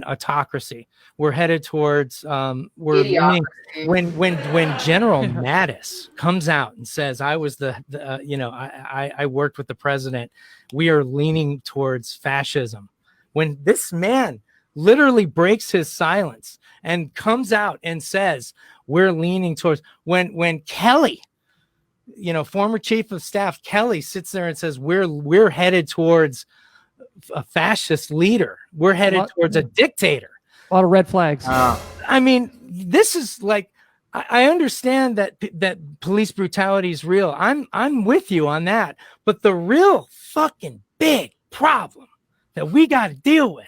autocracy. We're headed towards we're leaning, Idiocracy. when General Mattis comes out and says, I was I worked with the president. We are leaning towards fascism. When this man literally breaks his silence and comes out and says, we're leaning towards, when Kelly, former chief of staff Kelly sits there and says, we're headed towards a fascist leader. We're headed towards a dictator. A lot of red flags. I mean, this is like, I understand that police brutality is real. I'm with you on that. But the real fucking big problem that we got to deal with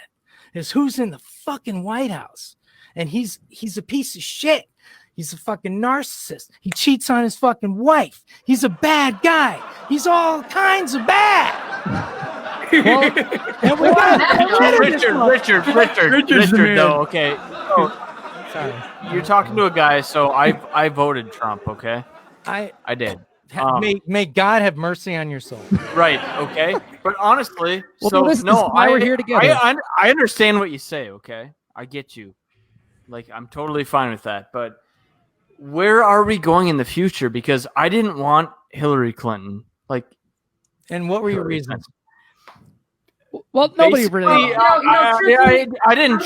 is who's in the fucking White House. And he's a piece of shit. He's a fucking narcissist. He cheats on his fucking wife. He's a bad guy. He's all kinds of bad. Well, and we Richard, though. Okay. Sorry. You're talking to a guy, so I voted Trump. Okay. I did. May God have mercy on your soul. Right. Okay. But honestly, this is why we're here together. I understand what you say. Okay. I get you. Like, I'm totally fine with that. But where are we going in the future? Because I didn't want Hillary Clinton. Like, and what were your reasons? Well, nobody really. I didn't.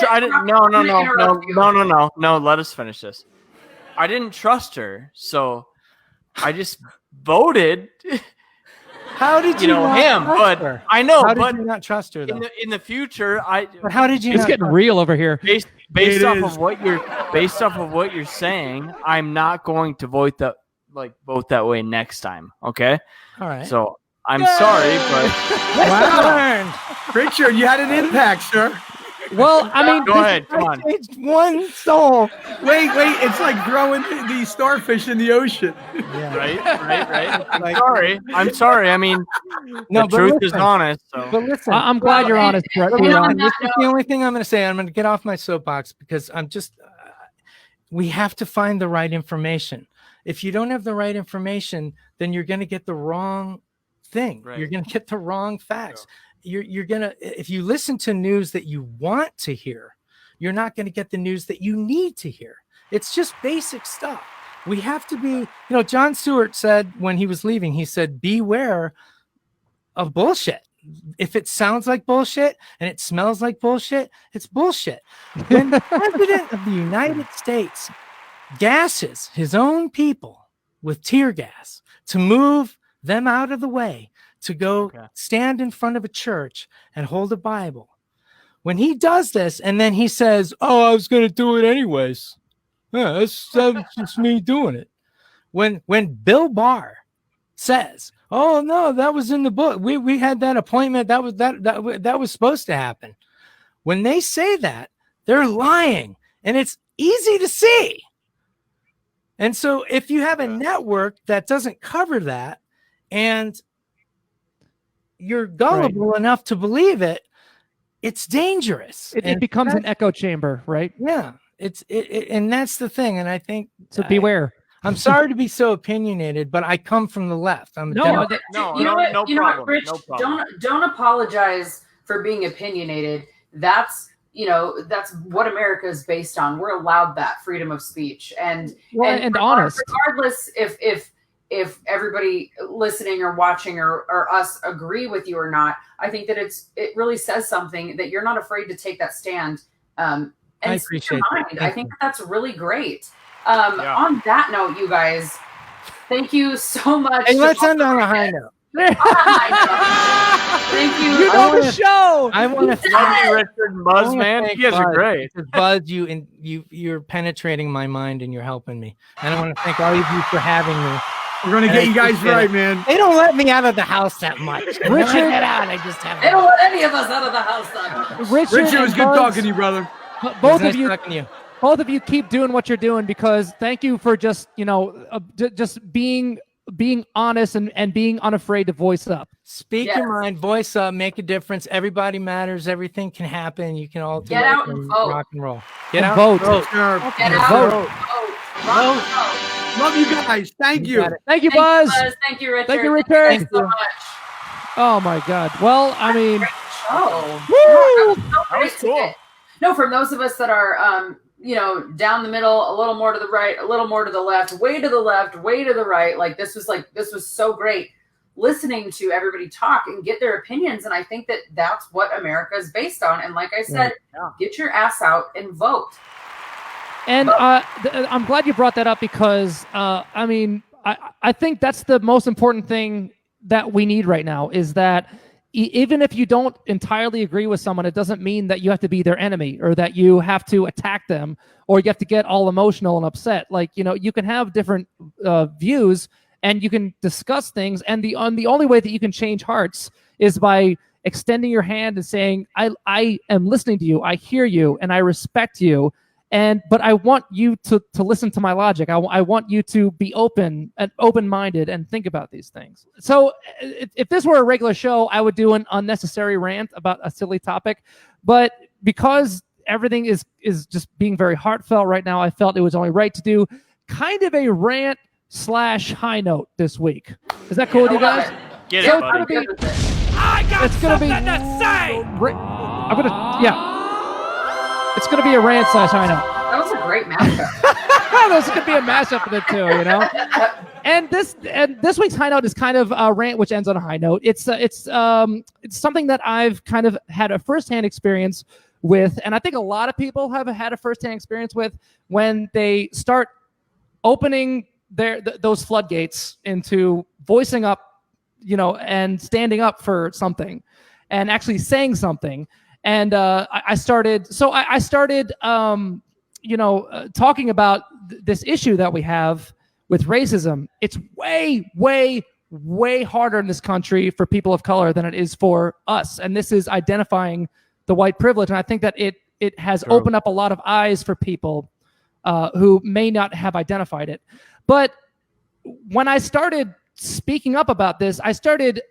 No. Let us finish this. I didn't trust her, so I just voted. How did you know him? But her? I know. How but did you not trust her though? In the future, But how did you? It's getting real over here. Based off of what you're saying, I'm not going to vote that way next time. Okay. All right. So I'm sorry, but Wow. Richard, you had an impact, sir. Well, I mean, go ahead. Come on. Changed one soul. Wait. It's like throwing the starfish in the ocean. Yeah. Right. I'm sorry. I mean, the truth is honest. So. But listen, I'm glad you're honest, Brett. This is the only thing I'm going to say. I'm going to get off my soapbox because I'm just. We have to find the right information. If you don't have the right information, then you're going to get the wrong thing. Right. You're going to get the wrong facts. Yeah. You're gonna, if you listen to news that you want to hear, you're not going to get the news that you need to hear. It's just basic stuff. We have to be, Jon Stewart said when he was leaving, he said, beware of bullshit. If it sounds like bullshit and it smells like bullshit, it's bullshit. When the president of the United States gasses his own people with tear gas to move them out of the way, to go stand in front of a church and hold a Bible. When he does this and then he says, oh, I was going to do it anyways. Yeah, that's just me doing it. When Bill Barr says, oh, no, that was in the book. We had that appointment. That was supposed to happen. When they say that, they're lying. And it's easy to see. And so if you have a network that doesn't cover that and you're gullible enough to believe it, it's dangerous. It becomes an echo chamber, right? Yeah, and that's the thing. And I think so. Beware. I'm sorry to be so opinionated, but I come from the left. No problem. Rich, no problem. Don't apologize for being opinionated. That's what America is based on. We're allowed that freedom of speech and honest, regardless if everybody listening or watching or us agree with you or not. I think that it really says something that you're not afraid to take that stand. And I appreciate it. I think that's really great. On that note, you guys, thank you so much. Hey, let's end on a high note. Thank you. You know the show. I want to thank you, Richard and Buzz, man. You guys are great. Buzz, you're penetrating my mind and you're helping me. And I want to thank all of you for having me. We're going to get you guys right, man. They don't let me out of the house that much. Richard, get out. I just have. They don't let any of us out of the house that much. Richard, it was good talking to you, brother. Both of you keep doing what you're doing because thank you for just just being honest and being unafraid to voice up. Speak your mind, voice up, make a difference. Everybody matters. Everything can happen. You can all do get out and vote. Rock and roll. Get out and vote. Get out and vote. Love you guys. Thank you. Thank you, Buzz. Thank you, Richard. Thank you, Richard. Thank you so much. Oh my God. Well, I mean, that was cool. No, from those of us that are down the middle, a little more to the right, a little more to the left, way to the left, way to the right. This was so great listening to everybody talk and get their opinions. And I think that that's what America is based on. And like I said, get your ass out and vote. And I'm glad you brought that up because, I think that's the most important thing that we need right now is that even if you don't entirely agree with someone, it doesn't mean that you have to be their enemy or that you have to attack them or you have to get all emotional and upset. You can have different views and you can discuss things. And the only way that you can change hearts is by extending your hand and saying, I am listening to you, I hear you, and I respect you. But I want you to listen to my logic. I want you to be open-minded and think about these things. So if this were a regular show, I would do an unnecessary rant about a silly topic. But because everything is just being very heartfelt right now, I felt it was only right to do kind of a rant / high note this week. Is that cool with you guys? Get it, buddy. I got something to say. It's going to be a rant / high note. That was a great mashup. There's going to be a mashup of the two, you know. And this week's high note is kind of a rant which ends on a high note. It's something that I've kind of had a firsthand experience with, and I think a lot of people have had a firsthand experience with when they start opening those floodgates into voicing up, you know, and standing up for something, and actually saying something. And I started talking about this issue that we have with racism. It's way, way, way harder in this country for people of color than it is for us. And this is identifying the white privilege. And I think that it has opened up a lot of eyes for people who may not have identified it. But when I started speaking up about this, I started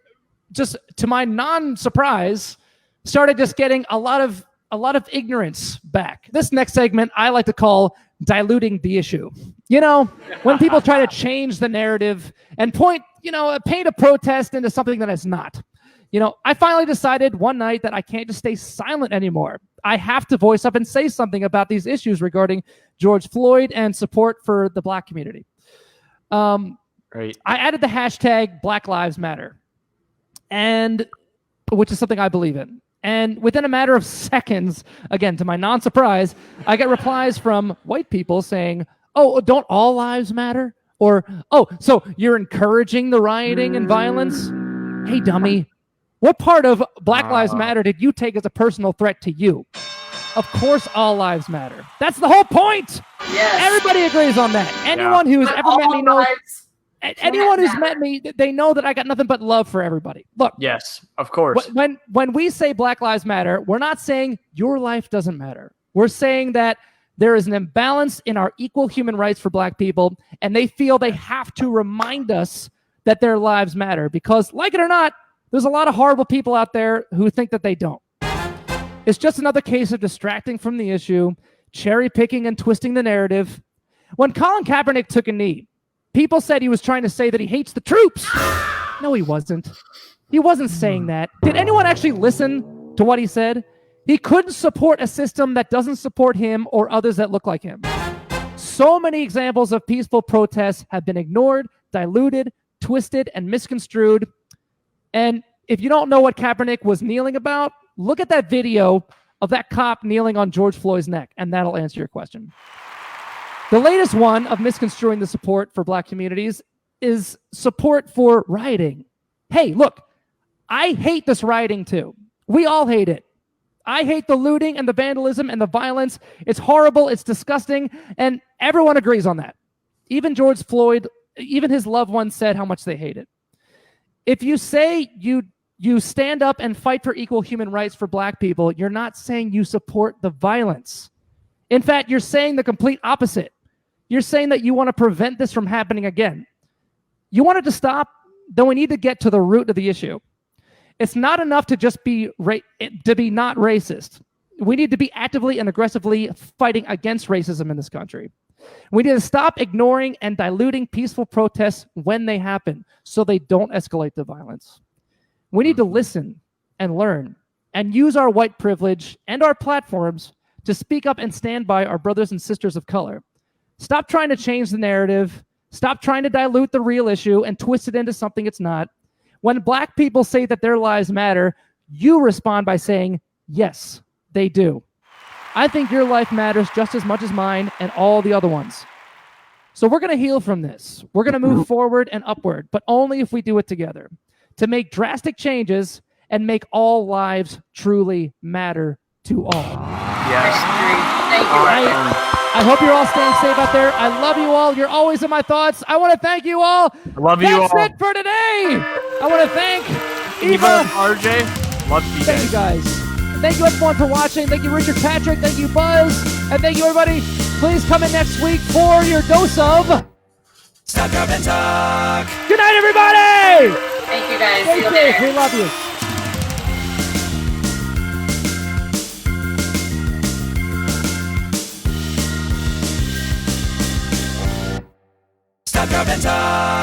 just, to my non-surprise, started just getting a lot of ignorance back. This next segment I like to call diluting the issue. You know, when people try to change the narrative and paint a protest into something that it's not. You know, I finally decided one night that I can't just stay silent anymore. I have to voice up and say something about these issues regarding George Floyd and support for the Black community. Right. I added the hashtag Black Lives Matter, and which is something I believe in. And within a matter of seconds, again, to my non-surprise, I get replies from white people saying, "Oh, don't all lives matter?" Or, "Oh, so you're encouraging the rioting and violence?" Hey, dummy. What part of Black Lives Matter did you take as a personal threat to you? Of course, all lives matter. That's the whole point. Yes. Everybody agrees on that. Anyone who's ever met me knows. Anyone who's met me, they know that I got nothing but love for everybody. Look. Yes, of course. When we say Black Lives Matter, we're not saying your life doesn't matter. We're saying that there is an imbalance in our equal human rights for Black people, and they feel they have to remind us that their lives matter because, like it or not, there's a lot of horrible people out there who think that they don't. It's just another case of distracting from the issue, cherry picking and twisting the narrative. When Colin Kaepernick took a knee, people said he was trying to say that he hates the troops. No, he wasn't. He wasn't saying that. Did anyone actually listen to what he said? He couldn't support a system that doesn't support him or others that look like him. So many examples of peaceful protests have been ignored, diluted, twisted, and misconstrued. And if you don't know what Kaepernick was kneeling about, look at that video of that cop kneeling on George Floyd's neck, and that'll answer your question. The latest one of misconstruing the support for Black communities is support for rioting. Hey, look, I hate this rioting too. We all hate it. I hate the looting and the vandalism and the violence. It's horrible, it's disgusting, and everyone agrees on that. Even George Floyd, even his loved ones said how much they hate it. If you say you stand up and fight for equal human rights for Black people, you're not saying you support the violence. In fact, you're saying the complete opposite. You're saying that you want to prevent this from happening again. You want it to stop? Then we need to get to the root of the issue. It's not enough to just be not racist. We need to be actively and aggressively fighting against racism in this country. We need to stop ignoring and diluting peaceful protests when they happen so they don't escalate to violence. We need to listen and learn and use our white privilege and our platforms to speak up and stand by our brothers and sisters of color. Stop trying to change the narrative. Stop trying to dilute the real issue and twist it into something it's not. When Black people say that their lives matter, you respond by saying, yes, they do. I think your life matters just as much as mine and all the other ones. So we're going to heal from this. We're going to move forward and upward, but only if we do it together. To make drastic changes and make all lives truly matter to all. Yes. Thank you. I hope you're all staying safe out there. I love you all. You're always in my thoughts. I want to thank you all. I love you all. That's it for today. I want to thank Eva, RJ. Love you Thank you guys. Thank you everyone for watching. Thank you, Richard Patrick. Thank you, Buzz. And thank you, everybody. Please come in next week for your dose of Stop, Drop, and Talk. Good night, everybody. Thank you guys. Stay See you safe. later. We love you. Stop, Drop, and Talk.